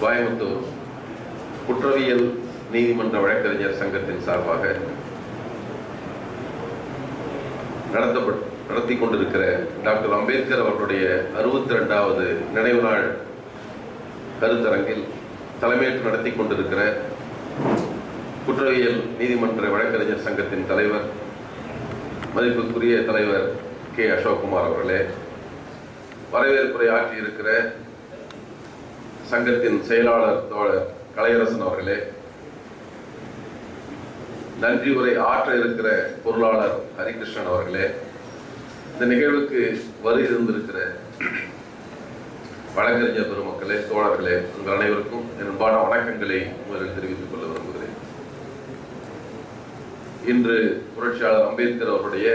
கோயம்புத்தூர் குற்றவியல் நீதிமன்ற வழக்கறிஞர் சங்கத்தின் சார்பாக நடத்தி கொண்டிருக்கிற டாக்டர் அம்பேத்கர் அவர்களுடைய 62வது நினைவு நாள் கருத்தரங்கில் தலைமையேற்று நடத்தி கொண்டிருக்கிற குற்றவியல் நீதிமன்ற வழக்கறிஞர் சங்கத்தின் தலைவர், மதிப்புக்குரிய தலைவர் கே. அசோக்குமார் அவர்களே, வரவேற்புரை ஆற்றியிருக்கிற சங்கத்தின் செயலாளர் தோழர் கலையரசன் அவர்களே, நன்றி உரை ஆற்ற இருக்கிற பொருளாளர் ஹரிகிருஷ்ணன் அவர்களே, இந்த நிகழ்வுக்கு வருகிருந்திருக்கிற வழக்கறிஞர் பெருமக்களே, தோழர்களே, உங்கள் அனைவருக்கும் என் அன்பான வணக்கங்களை முதலில் தெரிவித்துக் கொள்ள விரும்புகிறேன். இன்று புரட்சியாளர் அம்பேத்கர் அவருடைய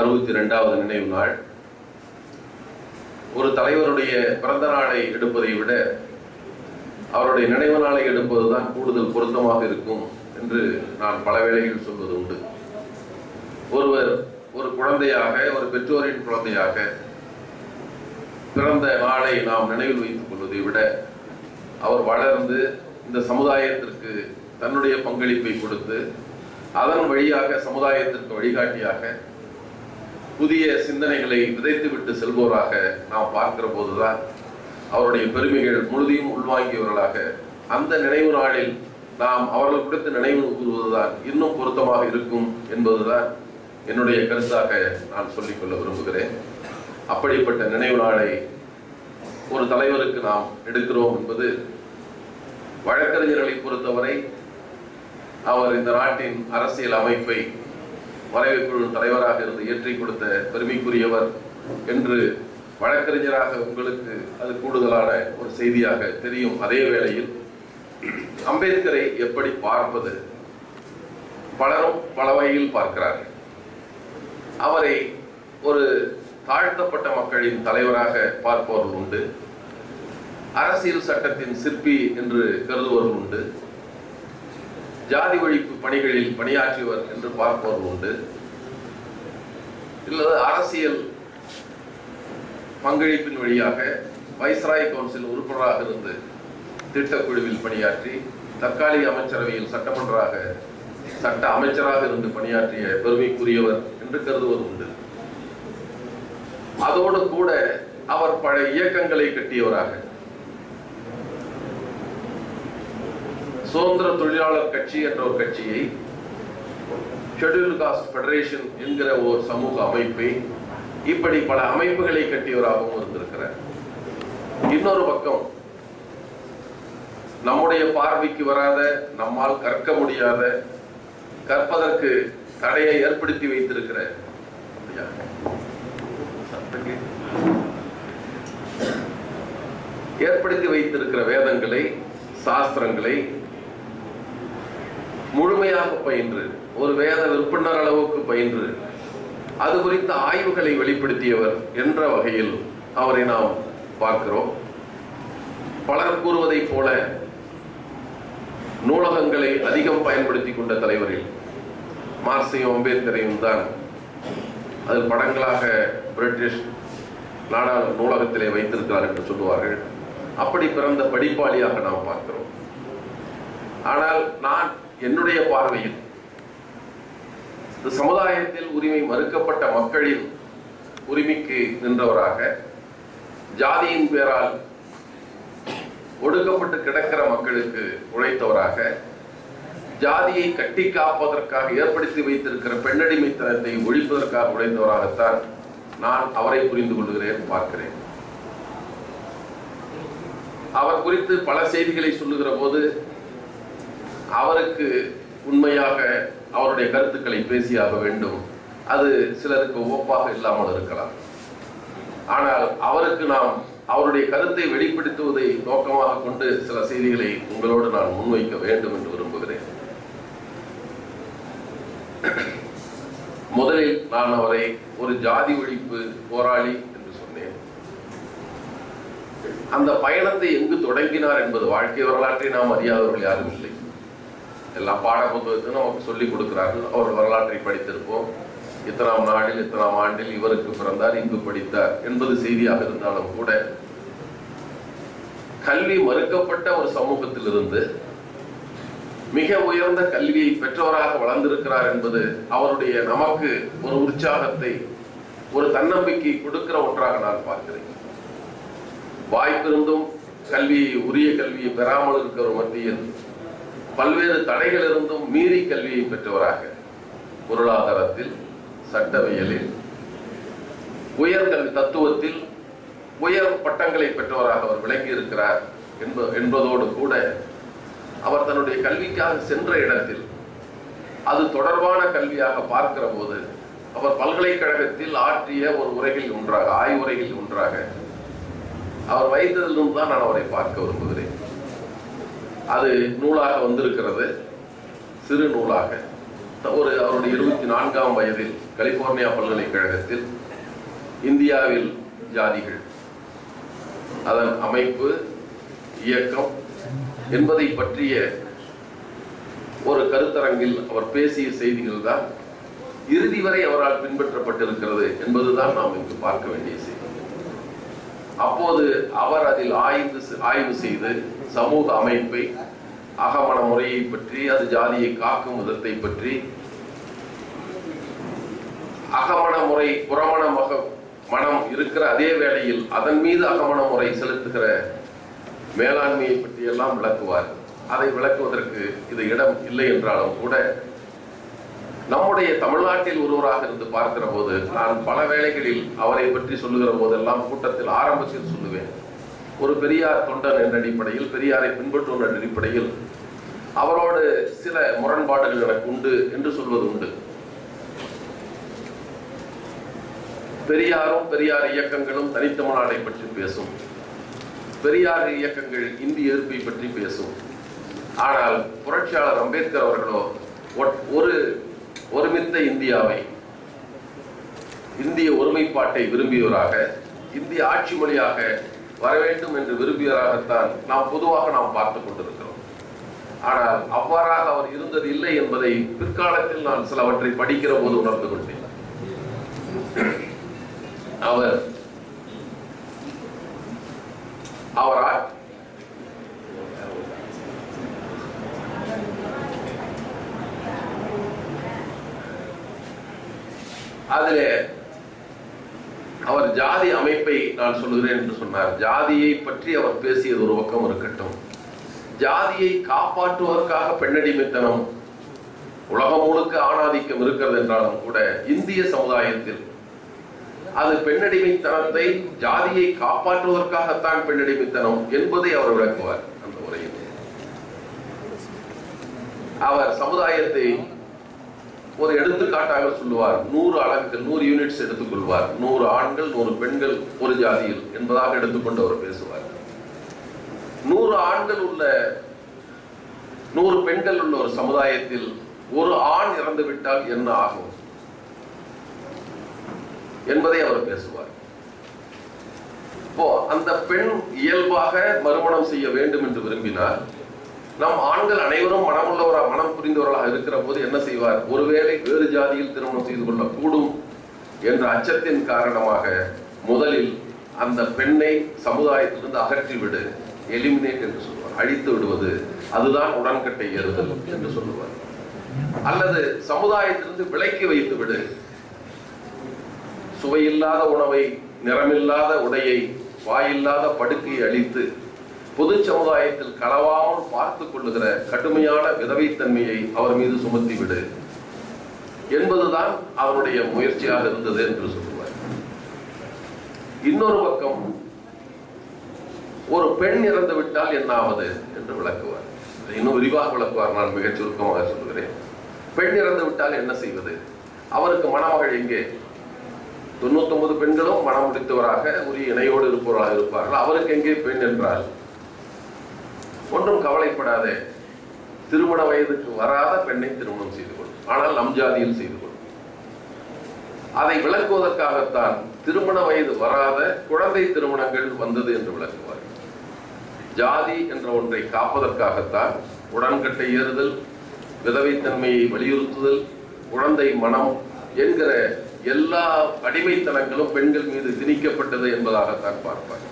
62வது நினைவு நாள். ஒரு தலைவருடைய பிறந்த நாளை எடுப்பதை விட அவருடைய நினைவு நாளை எடுப்பதுதான் கூடுதல் பொருத்தமாக இருக்கும் என்று நான் பல வேளைகளில் சொல்வது உண்டு. ஒருவர் ஒரு குழந்தையாக, ஒரு பெற்றோரின் குழந்தையாக பிறந்த நாளை நாம் நினைவில் வைத்துக் கொள்வதை விட அவர் வளர்ந்து இந்த சமுதாயத்திற்கு தன்னுடைய பங்களிப்பை கொடுத்து அதன் வழியாக சமுதாயத்திற்கு வழிகாட்டியாக புதிய சிந்தனைகளை விதைத்துவிட்டு செல்வோராக நாம் பார்க்கிற போதுதான் அவருடைய பெருமைகள் முழுதையும் உள்வாங்கியவர்களாக அந்த நினைவு நாளில் நாம் அவர்கள் கொடுத்து நினைவு கூறுவதுதான் இன்னும் பொருத்தமாக இருக்கும் என்பதுதான் என்னுடைய கருத்தாக நான் சொல்லிக்கொள்ள விரும்புகிறேன். அப்படிப்பட்ட நினைவு நாளை ஒரு தலைவருக்கு நாம் எடுக்கிறோம் என்பது வழக்கறிஞர்களை பொறுத்தவரை அவர் இந்த நாட்டின் அரசியல் அமைப்பை வரைவுக்குழு தலைவராக இருந்து ஏற்றி கொடுத்த பெருமைக்குரியவர் என்று வழக்கறிஞராக உங்களுக்கு அது கூடுதலான ஒரு செய்தியாக தெரியும். அதே வேளையில் அம்பேத்கரை எப்படி பார்ப்பது, பலரும் பல வகையில் பார்க்கிறார்கள். அவரை ஒரு தாழ்த்தப்பட்ட மக்களின் தலைவராக பார்ப்பவர்கள் உண்டு, அரசியல் சட்டத்தின் சிற்பி என்று கருதுவர்கள் உண்டு, ஜாதி ஒழிப்பு பணிகளில் பணியாற்றியவர் என்று பார்ப்பவர்கள் உண்டு, இல்லது அரசியல் பங்களிப்பின் வழியாக வைஸ்ராய் கவுன்சில் உறுப்பினராக இருந்து திட்டக்குழுவில் பணியாற்றி தற்காலிக அமைச்சரவையில் சட்ட அமைச்சராக இருந்து பணியாற்றிய பெருமைக்குரியவர் என்று கருதுவது உண்டு. அதோடு கூட அவர் பழைய இயக்கங்களை கட்டியவராக, சுதந்திர தொழிலாளர் கட்சி என்ற ஒரு கட்சியை, ஷெட்யூல்டு காஸ்ட் ஃபெடரேஷன் என்கிற ஒரு சமூக அமைப்பை, இப்படி பல அமைப்புகளை கட்டியவராகவும் இருந்திருக்கிறார். இன்னொரு பக்கம் நம்முடைய பார்வைக்கு வராத, நம்மால் கற்க முடியாத, கற்பதற்கு தடையை ஏற்படுத்தி வைத்திருக்கிற வேதங்களை, சாஸ்திரங்களை முழுமையாக பயின்று, ஒரு வேத விற்பனர் அளவுக்கு பயின்று அது குறித்த ஆய்வுகளை வெளிப்படுத்தியவர் என்ற வகையில் அவரை நாம் பார்க்கிறோம். பலர் கூறுவதை போல நூலகங்களை அதிகம் பயன்படுத்தி கொண்ட தலைவரில் மார்க்ஸையும் அம்பேத்கரையும் தான் அதில் படங்களாக பிரிட்டிஷ் நாடாளுமன்ற நூலகத்திலே வைத்திருக்கிறார் என்று சொல்லுவார்கள். அப்படி பிறந்த படிப்பாளியாக நாம் பார்க்கிறோம். ஆனால் நான் என்னுடைய பார்வையில் சமுதாயத்தில் உரிமை மறுக்கப்பட்ட மக்களின் உரிமைக்கு நின்றவராக, ஜாதியின் பேரால் ஒடுக்கப்பட்டு கிடக்கிற மக்களுக்கு உழைத்தவராக, ஜாதியை கட்டி காப்பதற்காக ஏற்படுத்தி வைத்திருக்கிற பெண்ணடிமைத்தனத்தை ஒழிப்பதற்காக உழைத்தவராகத்தான் நான் அவரை புரிந்து கொள்கிறேன், பார்க்கிறேன். அவர் குறித்து பல செய்திகளை சொல்லுகிற போது அவருக்கு உண்மையாக அவருடைய கருத்துக்களை பேசியாக வேண்டும். அது சிலருக்கு ஒப்பாக இல்லாமல் இருக்கலாம். ஆனால் அவருக்கு நாம் அவருடைய கருத்தை வெளிப்படுத்துவதை நோக்கமாக கொண்டு சில செய்திகளை உங்களோடு நான் முன்வைக்க வேண்டும் என்று விரும்புகிறேன். முதலில் நான் அவரை ஒரு ஜாதி ஒழிப்பு போராளி என்று சொன்னேன். அந்த பயணத்தை எங்கு தொடங்கினார் என்பது வாழ்க்கை வரலாற்றை நாம் அறியாதவர்கள் யாரும் இல்லை. எல்லாம் பாட புத்தகத்தில் நமக்கு சொல்லிக் கொடுக்கிறார்கள். அவர் வரலாற்றை படித்திருப்போம். இத்தனாம் நாளில் இத்தனாம் ஆண்டில் இவருக்கு பிறந்தார், இங்கு படித்தார் என்பது செய்தியாக இருந்தாலும் கூட கல்வி மறுக்கப்பட்ட ஒரு சமூகத்திலிருந்து மிக உயர்ந்த கல்வியை பெற்றவராக வளர்ந்திருக்கிறார் என்பது அவருடைய நமக்கு ஒரு உற்சாகத்தை, ஒரு தன்னம்பிக்கை கொடுக்கிற ஒன்றாக நான் பார்க்கிறேன். வாய்ப்பிருந்தும் உரிய கல்வியை பெறாமல் இருக்கிற மத்தியில் பல்வேறு தடைகள் இருந்தும் மீறி கல்வியை பெற்றவராக பொருளாதாரத்தில், சட்டவியலில், உயர்கல்வி தத்துவத்தில் உயர் பட்டங்களை பெற்றவராக அவர் விளங்கி இருக்கிறார் என்பதோடு கூட அவர் தன்னுடைய கல்விக்காக சென்ற இடத்தில் அது தொடர்பான கல்வியாக பார்க்கிற போது அவர் பல்கலைக்கழகத்தில் ஆற்றிய ஒரு உரையில் ஒன்றாக, ஆய்வுரையில் ஒன்றாக அவர் வைத்ததிலும் தான் நான் அவரை பார்க்க விரும்புகிறேன். அது நூலாக வந்திருக்கிறது, சிறு நூலாக. அவருடைய 24ஆம் வயதில் கலிபோர்னியா பல்கலைக்கழகத்தில் இந்தியாவில் ஜாதிகள், அதன் அமைப்பு, இயக்கம் என்பதை பற்றிய ஒரு கருத்தரங்கில் அவர் பேசிய செய்திகள் தான் இறுதி வரை அவரால் பின்பற்றப்பட்டிருக்கிறது என்பதுதான் நாம் இங்கு பார்க்க வேண்டிய செய்தி. அப்போது அவர் அதில் ஆய்வு செய்து சமூக அமைப்பை, அகமண முறையை பற்றி, அது ஜாதியை காக்கும் விதத்தை பற்றி, அகமண முறை புறமண மனம் இருக்கிற அதே வேளையில் அதன் மீது அகமண முறை செலுத்துகிற மேலாண்மையை பற்றி எல்லாம் விளக்குவார். அதை விளக்குவதற்கு இது இடம் இல்லை என்றாலும் கூட நம்முடைய தமிழ்நாட்டில் ஒருவராக இருந்து பார்க்கிற போது நான் பல வேளைகளில் அவரை பற்றி சொல்லுகிற போதெல்லாம் கூட்டத்தில் ஆரம்பத்தில் சொல்லுவேன், ஒரு பெரியார் தொண்டன் என்ற அடிப்படையில், பெரியாரை பின்பற்றும் என்ற அடிப்படையில் அவரோடு சில முரண்பாடுகள் எனக்கு உண்டு என்று சொல்வது உண்டு. பெரியாரும் பெரியார் இயக்கங்களும் தனித்தமிழ்நாட்டை பற்றி பேசும், பெரியார் இயக்கங்கள் இந்திய எதிர்ப்பை பற்றி பேசும். ஆனால் புரட்சியாளர் அம்பேத்கர் அவர்களோ ஒருமித்த இந்தியாவை, இந்திய ஒருமைப்பாட்டை விரும்பியவராக, இந்திய ஆட்சி மொழியாக வர வேண்டும் என்று விரும்பியவராகத்தான் நாம் பொதுவாக பார்த்துக் கொண்டிருக்கிறோம். ஆனால் அவ்வாறாக அவர் இருந்தது இல்லை என்பதை பிற்காலத்தில் நான் சிலவற்றை படிக்கிற போது உணர்ந்து கொண்டேன். அவர் அதிலே அவர் ஜாதி அமைப்பை நான் சொல்லுகிறேன் என்று சொன்னார். ஜாதியை பற்றி அவர் பேசியது ஒரு பக்கம் இருக்கட்டும், ஜாதியை காப்பாற்றுவதற்காக பெண்ணடிமைத்தனம் உலகம் முழுக்க ஆணாதிக்கம் இருக்கிறது என்றாலும் கூட இந்திய சமுதாயத்தில் அது பெண்ணடிமைத்தனத்தை, ஜாதியை காப்பாற்றுவதற்காகத்தான் பெண்ணடிமைத்தனம் என்பதை அவர் விளக்குவார். அந்த உரையில் அவர் சமுதாயத்தை ஒரு எடுத்துக்காட்டாக சொல்லுவார். 100 அலகுகள், 100 யூனிட்ஸ் எடுத்துக்கொள்வார். 100 ஆண்கள் 100 பெண்கள் ஒரு ஜாதியில் என்பதாக எடுத்துக்கொண்டு அவர் பேசுவார். 100 ஆண்கள் உள்ள 100 பெண்கள் உள்ள ஒரு சமுதாயத்தில் ஒரு ஆண் இறந்து விட்டால் என்ன ஆகும் என்பதை அவர் பேசுவார். இப்போ அந்த பெண் இயல்பாக மறுமணம் செய்ய வேண்டும் என்று விரும்பினார். நம் ஆண்கள் அனைவரும் மனம் புரிந்தவர்களாக இருக்கிற போது என்ன செய்வார்? ஒருவேளை வேறு ஜாதியில் திருமணம் செய்து கொள்ளக்கூடும் என்ற அச்சத்தின் காரணமாக முதலில் அந்த பெண்ணை சமுதாயத்திலிருந்து அகற்றிவிடு, எலிமினேட் என்று சொல்வார், அழித்து விடுவது, அதுதான் உடன்கட்டை ஏறுதல் என்று சொல்லுவார். அல்லது சமுதாயத்திலிருந்து விலக்கி வைத்து விடு, சுவையில்லாத உணவை, நிறமில்லாத உடையை, வாயில்லாத படுக்கையை அளித்து பொது சமுதாயத்தில் கலவாமல் பார்த்துக் கொள்ளுகிற கடுமையான விதவைத்தன்மையை அவர் மீது சுமத்திவிடு என்பதுதான் அவருடைய முயற்சியாக இருந்தது என்று சொல்லுவார். இன்னொரு பக்கம் ஒரு பெண் இறந்து விட்டால் என்ன ஆவது என்று விளக்குவார். இன்னும் விரிவாக விளக்குவார், நான் மிகச் சுருக்கமாக சொல்கிறேன். பெண் இறந்து விட்டால் என்ன செய்வது? அவருக்கு மணமகள் எங்கே? 99 பெண்களும் மனம் முடித்தவராக உரிய இணையோடு இருப்பவராக இருப்பார்கள். அவருக்கு எங்கே பெண் என்றால், ஒன்றும் கவலைப்படாதே, திருமண வயதுக்கு வராத பெண்ணை திருமணம் செய்து கொள்ளும், ஆனால் நம் ஜாதியில் செய்து கொள்ளும். அதை விளக்குவதற்காகத்தான் திருமண வயது வராத குழந்தை திருமணங்கள் வந்தது என்று விளக்குவார். ஜாதி என்ற ஒன்றை காப்பதற்காகத்தான் உடன்கட்டை ஏறுதல், விதவைத்தன்மையை வலியுறுத்துதல், குழந்தை மனம் என்கிற எல்லா அடிமைத்தனங்களும் பெண்கள் மீது திணிக்கப்பட்டது என்பதாகத்தான் பார்ப்பார்.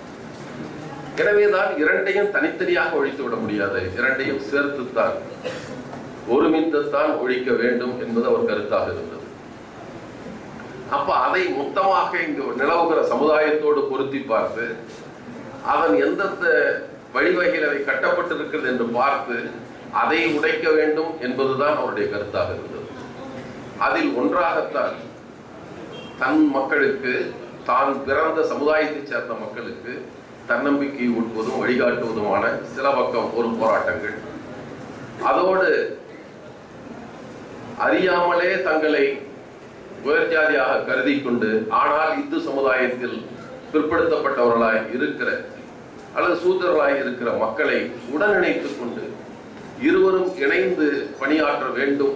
எனவேதான் இரண்டையும் தனித்தனியாக ஒழித்து விட முடியாது, இரண்டையும் சேர்த்துத்தான் ஒருமித்துத்தான் ஒழிக்க வேண்டும் என்பது அவர் கருத்தாக இருந்தது. அப்ப அதை மொத்தமாக இங்கு நிலவுகிற சமுதாயத்தோடு பொருத்தி பார்த்து அதன் எந்தெந்த வழிவகையில் அவை கட்டப்பட்டிருக்கிறது என்று பார்த்து அதை உடைக்க வேண்டும் என்பதுதான் அவருடைய கருத்தாக இருந்தது. அதில் ஒன்றாகத்தான் தன் மக்களுக்கு, தான் பிறந்த சமுதாயத்தைச் சேர்ந்த மக்களுக்கு தன்னம்பிக்கை ஊட்டுவதும் வழிகாட்டுவதுமான சில பக்கம் ஒரு போராட்டங்கள், அதோடு அறியாமலே தங்களை உயர் ஜாதியாக கருதி கொண்டு ஆனால் இந்து சமுதாயத்தில் பிற்படுத்தப்பட்டவர்களாய் இருக்கிற அல்லது சூத்திரர்களாய் இருக்கிற மக்களை உடனிணைத்துக் கொண்டு இருவரும் இணைந்து பணியாற்ற வேண்டும்,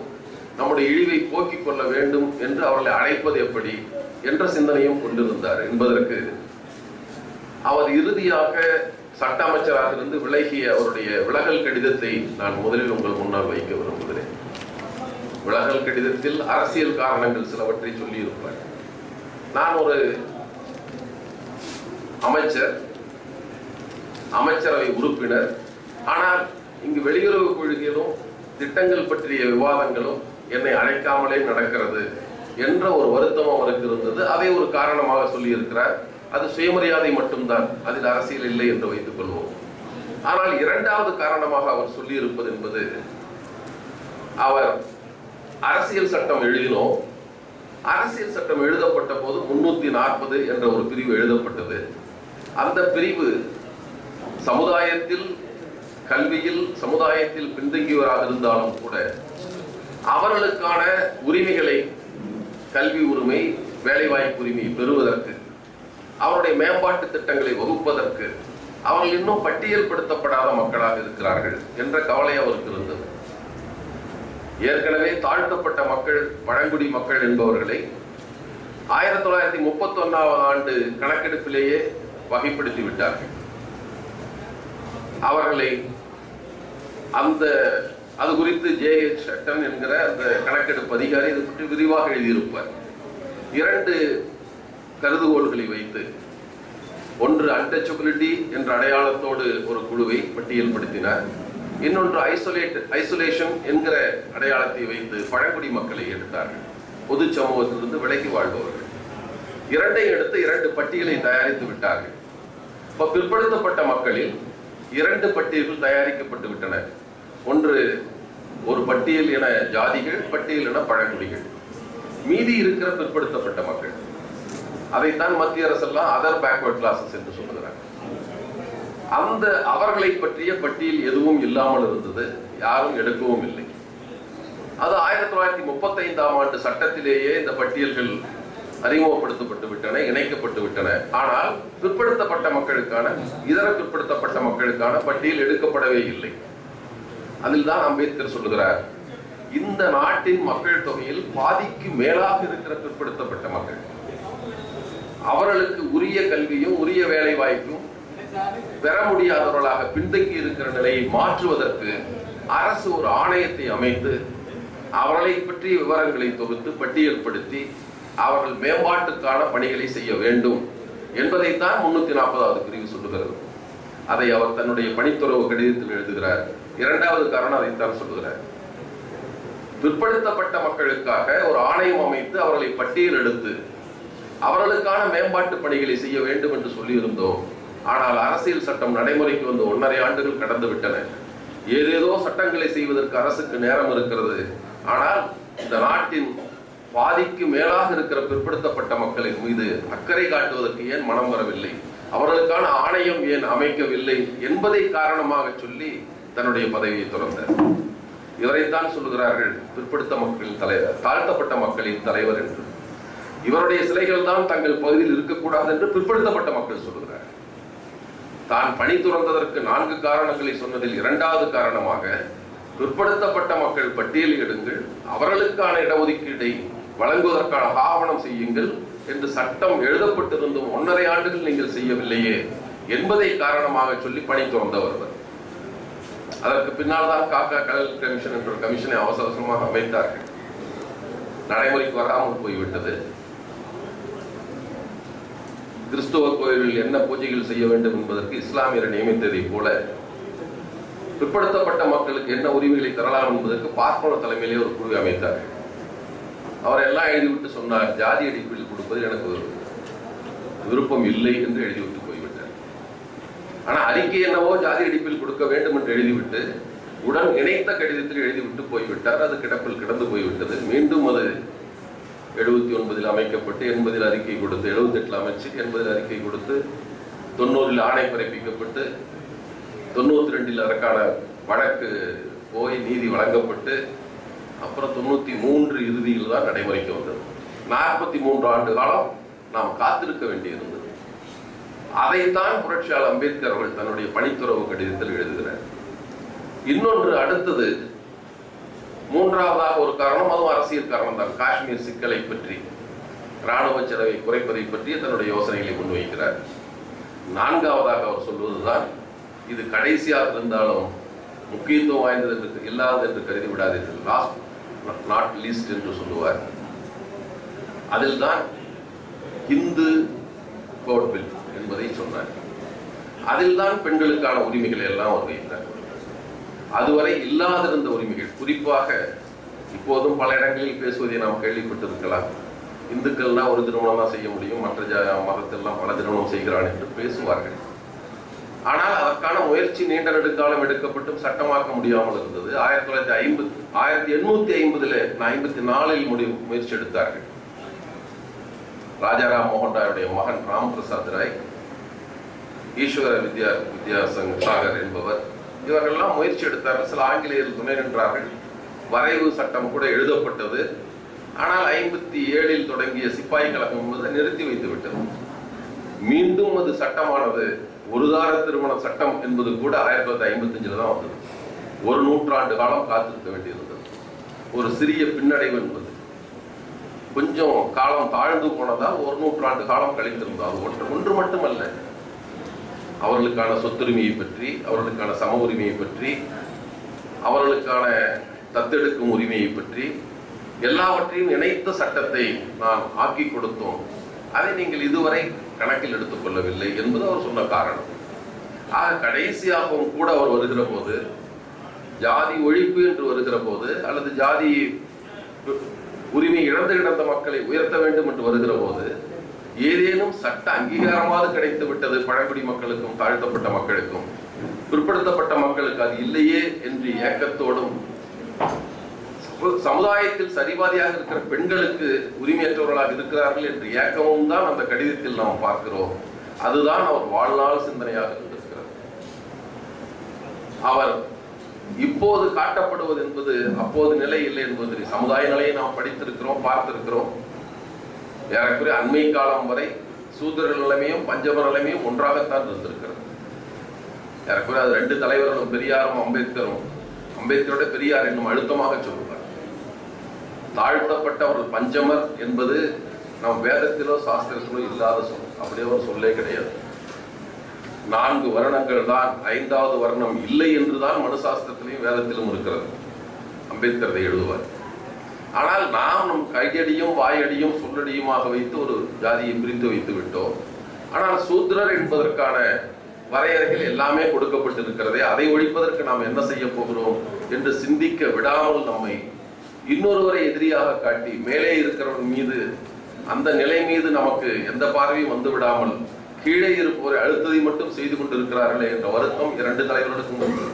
நம்முடைய இழிவை போக்கிக் கொள்ள வேண்டும் என்று அவர்களை அழைப்பது எப்படி என்ற சிந்தனையும் கொண்டிருந்தார் என்பதற்கு அவர் இறுதியாக சட்ட அமைச்சராக இருந்து விலகிய அவருடைய விலகல் கடிதத்தை நான் முதலில் உங்கள் முன்னால் வைக்க விரும்புகிறேன். விலகல் கடிதத்தில் அரசியல் காரணங்கள் சிலவற்றை சொல்லி இருப்பார். நான் ஒரு அமைச்சர், அமைச்சரவை உறுப்பினர், ஆனால் இங்கு வெளியுறவு கொள்கையிலும் திட்டங்கள் பற்றிய விவாதங்களும் என்னை அழைக்காமலே நடக்கிறது என்ற ஒரு வருத்தம் அவருக்கு இருந்தது. அதை ஒரு காரணமாக சொல்லி இருக்கிறார். அது சுயமரியாதை மட்டும்தான், அதில் அரசியல் இல்லை என்று வைத்துக் கொள்வோம். ஆனால் இரண்டாவது காரணமாக அவர் சொல்லி இருப்பது என்பது, அவர் அரசியல் சட்டம் எழுதினோம். அரசியல் சட்டம் எழுதப்பட்ட போது 340 என்ற ஒரு பிரிவு எழுதப்பட்டது. அந்த பிரிவு சமுதாயத்தில், கல்வியில் சமுதாயத்தில் பின்தங்கியவராக இருந்தாலும் கூட அவர்களுக்கான உரிமைகளை, கல்வி உரிமை, வேலைவாய்ப்பு உரிமை பெறுவதற்கு, அவருடைய மேம்பாட்டு திட்டங்களை வகுப்பதற்கு அவர்கள் இன்னும் பட்டியல்படுத்தப்படாத மக்களாக இருக்கிறார்கள் என்ற கவலை அவருக்கு இருந்தது. ஏற்கனவே தாழ்த்தப்பட்ட மக்கள், பழங்குடி மக்கள் என்பவர்களை 1931ஆம் ஆண்டு கணக்கெடுப்பிலேயே வகைப்படுத்தி விட்டார்கள். அவர்களை அது குறித்து J.H. ஷட்டன் என்கிற அந்த கணக்கெடுப்பு அதிகாரி இது பற்றி விரிவாக எழுதியிருப்பார். 2 கருதுகோள்களை வைத்து, ஒன்று அன்டச்சபிலிட்டி என்ற அடையாளத்தோடு ஒரு குழுவை பட்டியல்படுத்தினார், இன்னொன்று ஐசோலேஷன் என்கிற அடையாளத்தை வைத்து பழங்குடி மக்களை எடுத்தார்கள், பொது சமூகத்திலிருந்து விலகி வாழ்பவர்கள். 2ஐயும் எடுத்து 2 பட்டியலை தயாரித்து விட்டார்கள். பிற்படுத்தப்பட்ட மக்களில் 2 பட்டியல்கள் தயாரிக்கப்பட்டு விட்டன. ஒன்று ஒரு பட்டியல் என ஜாதிகள், பட்டியல் என பழங்குடிகள். மீதி இருக்கிற பிற்படுத்தப்பட்ட மக்கள், அதைத்தான் மத்திய அரசெல்லாம் அதர் பேக்வர்ட் கிளாஸஸ் என்று சொல்லுகிறாங்க. அந்த அவர்களை பற்றிய பட்டியல் எதுவும் இல்லாமல் இருந்தது, யாரும் எடுக்கவும் இல்லை. அது 1935ஆம் ஆண்டு சட்டத்திலேயே இந்த பட்டியல்கள் அறிமுகப்படுத்தப்பட்டு விட்டன, இணைக்கப்பட்டு விட்டன. ஆனால் பிற்படுத்தப்பட்ட மக்களுக்கான, இதர பிற்படுத்தப்பட்ட மக்களுக்கான பட்டியல் எடுக்கப்படவே இல்லை. அதில் தான் அம்பேத்கர் சொல்லுகிறார், இந்த நாட்டின் மக்கள் தொகையில் பாதிக்கு மேலாக இருக்கிற பிற்படுத்தப்பட்ட மக்கள், அவர்களுக்கு உரிய கல்வியும் உரிய வேலை வாய்ப்பும் பெற முடியாதவர்களாக பின்தங்கி இருக்கிற நிலையை மாற்றுவதற்கு அரசு ஒரு ஆணையத்தை அமைத்து அவர்களை பற்றிய விவரங்களை தொகுத்து பட்டியல்படுத்தி அவர்கள் மேம்பாட்டுக்கான பணிகளை செய்ய வேண்டும் என்பதைத்தான் 340வது பிரிவு சொல்லுகிறது. அதை அவர் தன்னுடைய பணித்துறவு கடிதத்தில் எழுதுகிறார். இரண்டாவது காரணம் அதைத்தான் சொல்லுகிறார். பிற்படுத்தப்பட்ட மக்களுக்காக ஒரு ஆணையம் அமைத்து அவர்களை பட்டியல் எடுத்து அவர்களுக்கான மேம்பாட்டு பணிகளை செய்ய வேண்டும் என்று சொல்லியிருந்தோம். ஆனால் அரசியல் சட்டம் நடைமுறைக்கு வந்து 1.5 ஆண்டுகள் கடந்து விட்டன. ஏதேதோ சட்டங்களை செய்வதற்கு அரசுக்கு நேரம் இருக்கிறது. ஆனால் இந்த நாட்டின் பாதிக்கு மேலாக இருக்கிற பிற்படுத்தப்பட்ட மக்களின் மீது அக்கறை காட்டுவதற்கு ஏன் மனம் வரவில்லை, அவர்களுக்கான ஆணையம் ஏன் அமைக்கவில்லை என்பதை காரணமாக சொல்லி தன்னுடைய பதவியை துறந்தார். இவரைத்தான் சொல்லுகிறார்கள் பிற்படுத்த மக்களின் தலைவர், தாழ்த்தப்பட்ட மக்களின் தலைவர் என்று. இவருடைய சிலைகள் தான் தங்கள் பகுதியில் இருக்கக்கூடாது என்று பிற்படுத்தப்பட்ட மக்கள் சொல்லுகிறார். தான் பணி துறந்ததற்கு 4 காரணங்களை சொன்னதில் 2வது காரணமாக பிற்படுத்தப்பட்ட மக்கள் பட்டியல் எடுங்கள், அவர்களுக்கான இடஒதுக்கீட்டை வழங்குவதற்கான ஆவணம் செய்யுங்கள் என்று சட்டம் எழுதப்பட்டிருந்தும் 1.5 ஆண்டுகள் நீங்கள் செய்யவில்லையே என்பதை காரணமாக சொல்லி பணி துறந்தவர். அதற்கு பின்னால் தான் காக்கா கடல் கமிஷன் என்ற ஒரு கமிஷனை அவசரமாக அமைத்தார்கள். நடைமுறைக்கு வராமல் போய்விட்டது. கிறிஸ்துவ கோயிலில் என்ன பூஜைகள் செய்ய வேண்டும் என்பதற்கு இஸ்லாமியரை நியமித்ததை போல பிற்படுத்தப்பட்ட மக்களுக்கு என்ன உரிமைகளை தரலாம் என்பதற்கு பார்ப்பன தலைமையிலே ஒரு குழு அமைத்தார். அவர் எல்லாம் எழுதிவிட்டு சொன்னார், ஜாதி அடிப்படையில் கொடுப்பதில் எனக்கு விருப்பம் இல்லை என்று எழுதிவிட்டு போய்விட்டார். ஆனால் அறிக்கை என்னவோ ஜாதி அடிப்படையில் கொடுக்க வேண்டும் என்று எழுதிவிட்டு உடன் இணைத்த கடிதத்தில் எழுதிவிட்டு போய்விட்டார். அது கிடப்பில் கிடந்து போய்விட்டது. மீண்டும் அது 79 அமைக்கப்பட்டு 80 அறிக்கை கொடுத்து, 78 அமைச்சு 80 அறிக்கை கொடுத்து, 90 ஆணை பிறப்பிக்கப்பட்டு, 92 அதற்கான வழக்கு போய் நீதி வழங்கப்பட்டு, அப்புறம் 93 இறுதியில் தான் நடைமுறைக்கு வந்தது. 43 ஆண்டு காலம் நாம் காத்திருக்க வேண்டியிருந்தது. அதைத்தான் புரட்சியாளர் அம்பேத்கர் அவர்கள் தன்னுடைய பணித்துறவு கடிதத்தில் எழுதுகிறார். இன்னொன்று, அடுத்தது மூன்றாவதாக ஒரு காரணம், அதுவும் அரசியல் காரணம் தான். காஷ்மீர் சிக்கலை பற்றி, இராணுவ செலவை குறைப்பதை பற்றி தன்னுடைய யோசனைகளை முன்வைக்கிறார். நான்காவதாக அவர் சொல்வதுதான், இது கடைசியாக இருந்தாலும் முக்கியத்துவம் வாய்ந்தது என்று இல்லாதது என்று கருதி விடாதீர்கள், லாஸ்ட் நாட் லீஸ்ட் என்று சொல்லுவார். அதில் தான் இந்து கோட் பில் என்பதை சொன்னார். அதில் தான் பெண்களுக்கான உரிமைகளை எல்லாம் அவர் வைத்தார். அதுவரை இல்லாதிருந்த உரிமைகள், குறிப்பாக இப்போதும் பல இடங்களில் பேசுவதை நாம் கேள்விப்பட்டிருக்கலாம். இந்துக்கள்னா ஒரு திருமணம் தான் செய்ய முடியும், மற்ற மதத்தெல்லாம் பல திருமணம் செய்கிறான் என்று பேசுவார்கள். ஆனால் அதற்கான முயற்சி நீண்ட நெடுங்காலம் எடுக்கப்பட்டும் சட்டமாக்க முடியாமல் இருந்தது. 1850 54 முயற்சி எடுத்தார்கள். ராஜாராம் மோகன் ராயுடைய மகன் ராம் பிரசாத் ராய், ஈஸ்வர வித்யாசாகர் என்பவர், இவர்கள்லாம் முயற்சி எடுத்தார்கள். சில ஆங்கிலேயர்கள் துணை நின்றார்கள். வரைவு சட்டம் கூட எழுதப்பட்டது. ஆனால் 57 தொடங்கிய சிப்பாய் கழகம் என்பதை நிறுத்தி வைத்து விட்டது. மீண்டும் அது சட்டமானது. ஒருதார திருமண சட்டம் என்பது கூட 1955 தான் வந்தது. ஒரு நூற்றாண்டு காலம் காத்திருக்க வேண்டியிருந்தது. ஒரு சிறிய பின்னடைவு என்பது. கொஞ்சம் காலம் தாழ்ந்து போனதால் ஒரு நூற்றாண்டு காலம் கழித்திருந்தோம். அது ஒன்று மட்டுமல்ல, அவர்களுக்கான சொத்துரிமையை பற்றி, அவர்களுக்கான சம உரிமையை பற்றி, அவர்களுக்கான தத்தெடுக்கும் உரிமையை பற்றி எல்லாவற்றையும் இணைத்த சட்டத்தை நாம் ஆக்கி கொடுத்தோம். அதை நீங்கள் இதுவரை கணக்கில் எடுத்துக் கொள்ளவில்லை என்பது அவர் சொன்ன காரணம். ஆக கடைசியாகவும் கூட அவர் வருகிற போது, ஜாதி ஒழிப்பு என்று வருகிற போது, அல்லது ஜாதி உரிமை இழந்து கிடந்த மக்களை உயர்த்த வேண்டும் என்று வருகிற போது, ஏதேனும் சட்ட அங்கீகாரமாக கிடைத்து விட்டது பழங்குடி மக்களுக்கும் தாழ்த்தப்பட்ட மக்களுக்கும், பிற்படுத்தப்பட்ட மக்களுக்கு அது இல்லையே என்று ஏக்கத்தோடும், சமுதாயத்தில் சரிபாதியாக இருக்கிற பெண்களுக்கு உரிமையற்றவர்களாக இருக்கிறார்கள் என்று ஏக்கமும் தான் அந்த கடிதத்தில் நாம் பார்க்கிறோம். அதுதான் அவர் வாழ்நாள் சிந்தனையாக இருந்திருக்கிறது. அவர் இப்போது காட்டப்படுவது என்பது அப்போது நிலை இல்லை என்பது சமுதாய நிலையை நாம் படித்திருக்கிறோம், பார்த்திருக்கிறோம். ஏறக்குறைய அண்மை காலம் வரை சூத்திரர்கள் நிலைமையும் பஞ்சம நிலைமையும் ஒன்றாகத்தான் இருந்திருக்கிறது. ஏறக்குறைய அது ரெண்டு தலைவர்களும், பெரியாரும் அம்பேத்கரும், அம்பேத்கரோட பெரியார் என்னும் அழுத்தமாக சொல்லுவார். தாழ்த்தப்பட்டவர்கள் பஞ்சமர் என்பது நம் வேதத்திலோ சாஸ்திரத்திலோ இல்லாத சொல். அப்படியே ஒரு சொல்லே கிடையாது. 4 வருணங்கள் தான், 5வது வருணம் இல்லை என்றுதான் மனு சாஸ்திரத்திலையும் வேதத்திலும் இருக்கிறது. அம்பேத்கர் அதை எழுதுவார். ஆனால் நாம் நம் கையடியும் வாயடியும் சொல்லடியுமாக வைத்து ஒரு ஜாதியை பிரித்து வைத்து விட்டோம். ஆனால் சூத்திரர் என்பதற்கான வரையறைகள் எல்லாமே கொடுக்கப்பட்டிருக்கிறதே, அதை ஒழிப்பதற்கு நாம் என்ன செய்ய போகிறோம் என்று சிந்திக்க விடாமல் நம்மை இன்னொருவரை எதிரியாக காட்டி, மேலே இருக்கிறவன் மீது, அந்த நிலை மீது நமக்கு எந்த பார்வையும் வந்து விடாமல் கீழே இருப்பவரை அழுத்ததை மட்டும் செய்து கொண்டிருக்கிறார்களே என்ற வருத்தம் 2 தலைவர்களுக்கும் இருந்தது.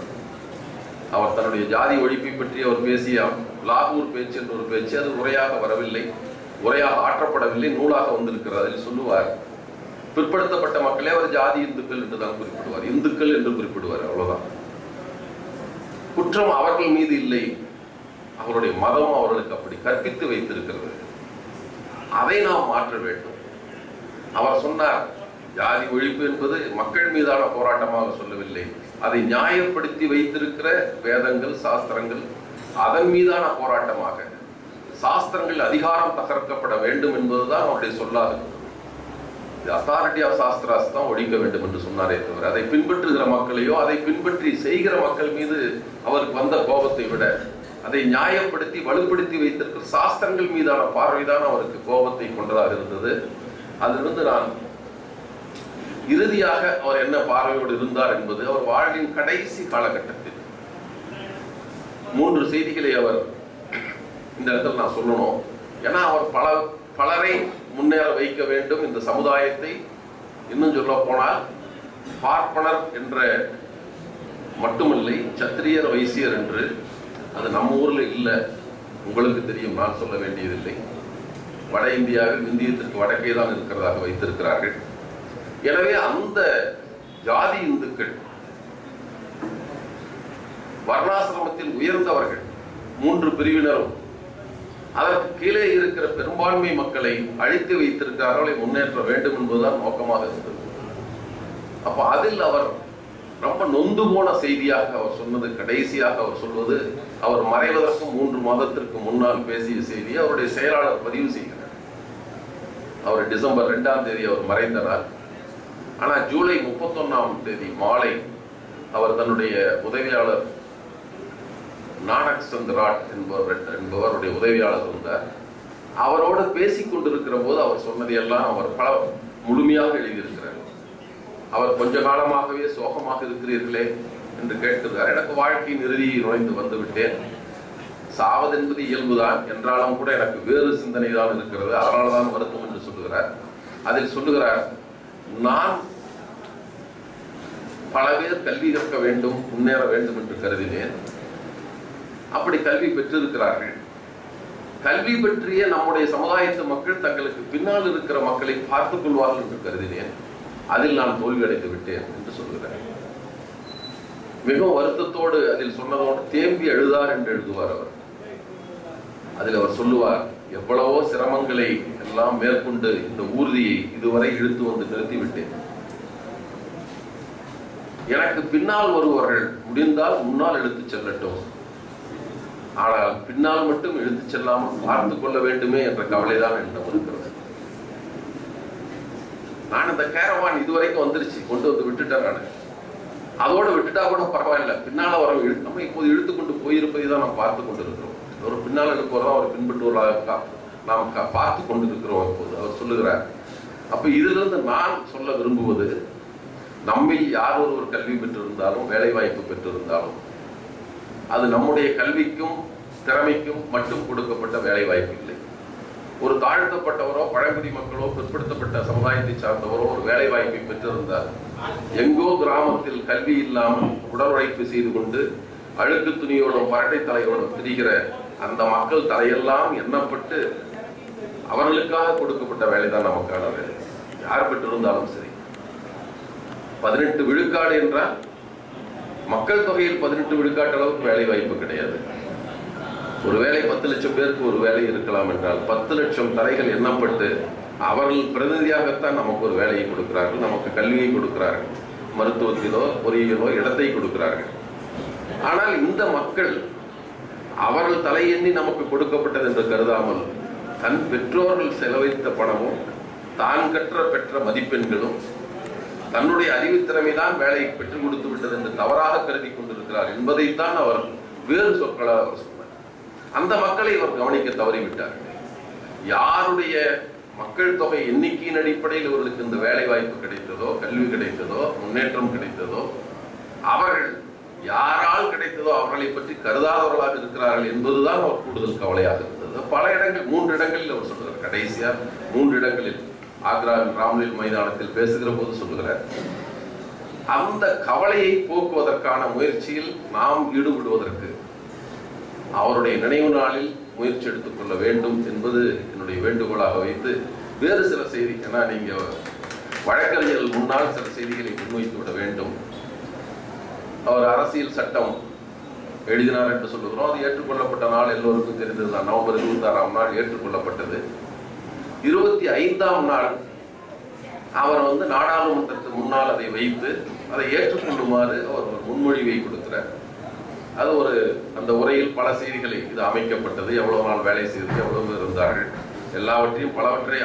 அவர் தன்னுடைய ஜாதி ஒழிப்பை பற்றி அவர் பேசிய லாகூர் பேச்சு என்ற ஒரு பேச்சு, அது உரையாக வரவில்லை, உரையாக ஆற்றப்படவில்லை, நூலாக வந்திருக்கிறது. அதில் சொல்லுவார், பிற்படுத்தப்பட்ட மக்களே அவர் ஜாதி இந்துக்கள் என்று தான் குறிப்பிடுவார், இந்துக்கள் என்று குறிப்பிடுவார், அவ்வளவுதான். குற்றம் அவர்கள் மீது இல்லை, அவருடைய மதம் அவர்களுக்கு அப்படி கற்பித்து வைத்திருக்கிறது. அதை நாம் மாற்ற வேண்டும். அவர் சொன்னார், ஜாதி ஒழிப்பு என்பது மக்கள் மீதான போராட்டமாக சொல்லவில்லை, அதை நியாயப்படுத்தி வைத்திருக்கிற வேதங்கள், சாஸ்திரங்கள், அதன் மீதான போராட்டமாக. சாஸ்திரங்கள் அதிகாரம் தகர்க்கப்பட வேண்டும் என்பதுதான் அவருடைய சொல்லாது. அத்தாரிட்டி ஆஃப் சாஸ்திராஸ் தான் ஒழிக்க வேண்டும் என்று சொன்னாரே தவிர, அதை பின்பற்றுகிற மக்களையோ அதை பின்பற்றி செய்கிற மக்கள் மீது அவருக்கு வந்த கோபத்தை விட, அதை நியாயப்படுத்தி வலுப்படுத்தி வைத்திருக்கிற சாஸ்திரங்கள் மீதான பார்வைதான் அவருக்கு கோபத்தை கொண்டதாக இருந்தது. அதிலிருந்து நான் இறுதியாக அவர் என்ன பார்வையோடு இருந்தார் என்பது அவர் வாழ்வின் கடைசி காலகட்டத்தில் 3 செய்திகளை அவர் இந்த இடத்துல நான் சொல்லணும். ஏன்னா அவர் பலரை முன்னேற வைக்க வேண்டும். இந்த சமுதாயத்தை இன்னும் சொல்ல போனால் பார்ப்பனர் என்ற மட்டுமில்லை, சத்திரியர் வைசியர் என்று அது நம்ம ஊர்ல இல்லை. உங்களுக்கு தெரியும், நான் சொல்ல வேண்டியதில்லை. வட இந்தியாவில் இந்தியத்திற்கு வடக்கே தான் இருக்கிறதாக வைத்திருக்கிறார்கள். எனவே அந்த ஜாதி இந்துக்கள் வர்ணாசிரமத்தில் உயர்ந்தவர்கள் 3 பிரிவினரும் அதற்கு கீழே இருக்கிற பெரும்பான்மை மக்களை அழித்து வைத்திருக்கிறார்களை முன்னேற்ற வேண்டும் என்பதுதான் நோக்கமாக இருந்தது. அப்ப அதில் அவர் ரொம்ப நொந்து போன செய்தியாக அவர் சொன்னது, கடைசியாக அவர் சொல்வது, அவர் மறைவதற்கு 3 மாதத்திற்கு முன்னால் பேசிய செய்தி அவருடைய செயலாளர் பதிவு செய்கிறார். அவர் டிசம்பர் 2ஆம் தேதி அவர் மறைந்த நாள். ஆனா ஜூலை 31ஆம் தேதி மாலை அவர் தன்னுடைய உதவியாளர் நானக் சந்திராட் என்பவருடைய உதவியாளர் இருந்தார். அவரோடு பேசிக் கொண்டிருக்கிற போது அவர் சொன்னதையெல்லாம் அவர் முழுமையாக எழுதியிருக்கிறார். அவர் கொஞ்ச காலமாகவே சோகமாக இருக்கிறீர்களே என்று கேட்கிறார். எனக்கு வாழ்க்கையின் இறுதியை நுழைந்து வந்து விட்டேன். சாவது என்பது இயல்புதான் என்றாலும் கூட எனக்கு வேறு சிந்தனை தான் இருக்கிறது, அதனால்தான் வருத்தம் என்று சொல்லுகிறார். அதில் சொல்லுகிறார், நான் பல பேர் கல்வி கற்க வேண்டும், முன்னேற வேண்டும் என்று கருதினேன். அப்படி கல்வி பெற்றிருக்கிறார்கள். கல்வி பற்றிய நம்முடைய சமுதாயத்து மக்கள் தங்களுக்கு பின்னால் இருக்கிற மக்களை பார்த்துக் கொள்வார்கள் என்று கருதினேன். அதில் நான் தோல்வி அடைந்து விட்டேன் என்று சொல்கிறார். மிகவும் வருத்தத்தோடு அதில் சொன்னதோடு தேம்பி எழுதார் என்று எழுதுவார் அவர். அதில் அவர் சொல்லுவார், எவ்வளவோ சிரமங்களை எல்லாம் மேற்கொண்டு இந்த ஊர்தியை இதுவரை இழுத்து வந்து நிறுத்திவிட்டேன். எனக்கு பின்னால் வருபவர்கள் முடிந்தால் முன்னால் எடுத்துச் செல்லட்டும், ஆனால் பின்னால் மட்டும் இழுத்துச் செல்லாமல் பார்த்துக் கொள்ள வேண்டுமே என்ற கவலைதான் என்னிடம் இருக்கிறது. நான் இந்த கேரவான் இதுவரைக்கும் வந்துருச்சு, கொண்டு வந்து விட்டுட்டேன். நான் அதோடு விட்டுட்டா கூட பரவாயில்ல, பின்னால வர நம்ம இப்போது இழுத்து கொண்டு போயிருப்பதை தான் நாம் பார்த்து கொண்டு இருக்கிறோம். ஒரு பின்னால் எடுப்பவரா அவர் பின்பற்றுவதாக நாம் பார்த்து கொண்டு இருக்கிறோம். இப்போது அவர் சொல்லுகிறார். அப்ப இதிலிருந்து நான் சொல்ல விரும்புவது, நம்மில் யார் ஒருவர் கல்வி பெற்றிருந்தாலும் வேலை வாய்ப்பு பெற்றிருந்தாலும் அது நம்முடைய கல்விக்கும் திறமைக்கும் மட்டும் கொடுக்கப்பட்ட வேலை வாய்ப்பு இல்லை. ஒரு தாழ்த்தப்பட்டவரோ பழங்குடி மக்களோ பிற்படுத்தப்பட்ட சமுதாயத்தை சார்ந்தவரோ ஒரு வேலை வாய்ப்பை பெற்றிருந்தார், எங்கோ கிராமத்தில் கல்வி இல்லாமல் உடல் உழைப்பு செய்து கொண்டு அழுக்கு துணியோடும் பரட்டை தலையோடும் திரிகிற அந்த மக்கள் தலையெல்லாம் எண்ணப்பட்டு அவர்களுக்காக கொடுக்கப்பட்ட வேலைதான் நமக்கான வேலை, யார் பெற்றிருந்தாலும் சரி. 18 விழுக்காடு என்றால் மக்கள் தொகையில் 18 விழுக்காட்டு அளவுக்கு வேலை வாய்ப்பு கிடையாது. ஒருவேளை 10 லட்சம் பேருக்கு ஒரு வேலை இருக்கலாம் என்றால் 10 லட்சம் தலைகள் எண்ணப்பட்டு அவர்கள் பிரதிநிதியாகத்தான் நமக்கு ஒரு வேலையை கொடுக்கிறார்கள், நமக்கு கல்வியை கொடுக்கிறார்கள், மருத்துவத்திலோ பொறியியலோ இடத்தை கொடுக்கிறார்கள். ஆனால் இந்த மக்கள் அவர்கள் தலையெண்ணி நமக்கு கொடுக்கப்பட்டது என்று கருதாமல் தன் பெற்றோர்கள் செலவழித்த பணமும் தான் பெற்ற மதிப்பெண்களும் தன்னுடைய அறிவுத்திறமைதான் வேலையை பெற்றுக் கொடுத்து விட்டது என்று தவறாக கருதி கொண்டிருக்கிறார் என்பதைத்தான் அவர் வேறு சொற்களால் அவர் சொன்னார். அந்த மக்களை அவர் கவனிக்க தவறிவிட்டார்கள். யாருடைய மக்கள் தொகை எண்ணிக்கையின் அடிப்படையில் அவர்களுக்கு இந்த வேலை வாய்ப்பு கிடைத்ததோ, கல்வி கிடைத்ததோ, முன்னேற்றம் கிடைத்ததோ, அவர்கள் யாரால் கிடைத்ததோ அவர்களை பற்றி கருதாதவர்களாக இருக்கிறார்கள் என்பதுதான் அவர் கூடுதல் கவலையாக இருந்தது. பல இடங்கள் 3 இடங்களில் அவர் சொல்கிறார். கடைசியார் 3 இடங்களில் ஆக்ராவின் ராம்லீல் மைதானத்தில் பேசுகிற போது சொல்லுகிறார், அந்த கவலையை போக்குவதற்கான முயற்சியில் நாம் ஈடுபடுவதற்கு அவருடைய நினைவு நாளில் முயற்சி எடுத்துக்கொள்ள வேண்டும் என்பது என்னுடைய வேண்டுகோளாக வைத்து வேறு சில செய்தி, ஏன்னா நீங்க வழக்கறிஞர்கள் முன்னால் சில செய்திகளை முன்வைத்து விட வேண்டும். அவர் அரசியல் சட்டம் எழுதினார் என்று சொல்லுகிறோம். அது ஏற்றுக்கொள்ளப்பட்ட நாள் எல்லோருக்கும் தெரிந்ததுதான். நவம்பர் 26ஆம் நாள் ஏற்றுக்கொள்ளப்பட்டது. 25ஆம் நாள் அவர் நாடாளுமன்றத்துக்கு முன்னால் அதை வைத்து அதை ஏற்றுக்கொள்ளுமாறு அவர் ஒரு முன்மொழிவை கொடுக்கிறார். அது அந்த உரையில் பல செய்திகளை, இது அமைக்கப்பட்டது, எவ்வளவு நாள் வேலை செய்தது, எவ்வளவு இருந்தார்கள், எல்லாவற்றையும் பலவற்றை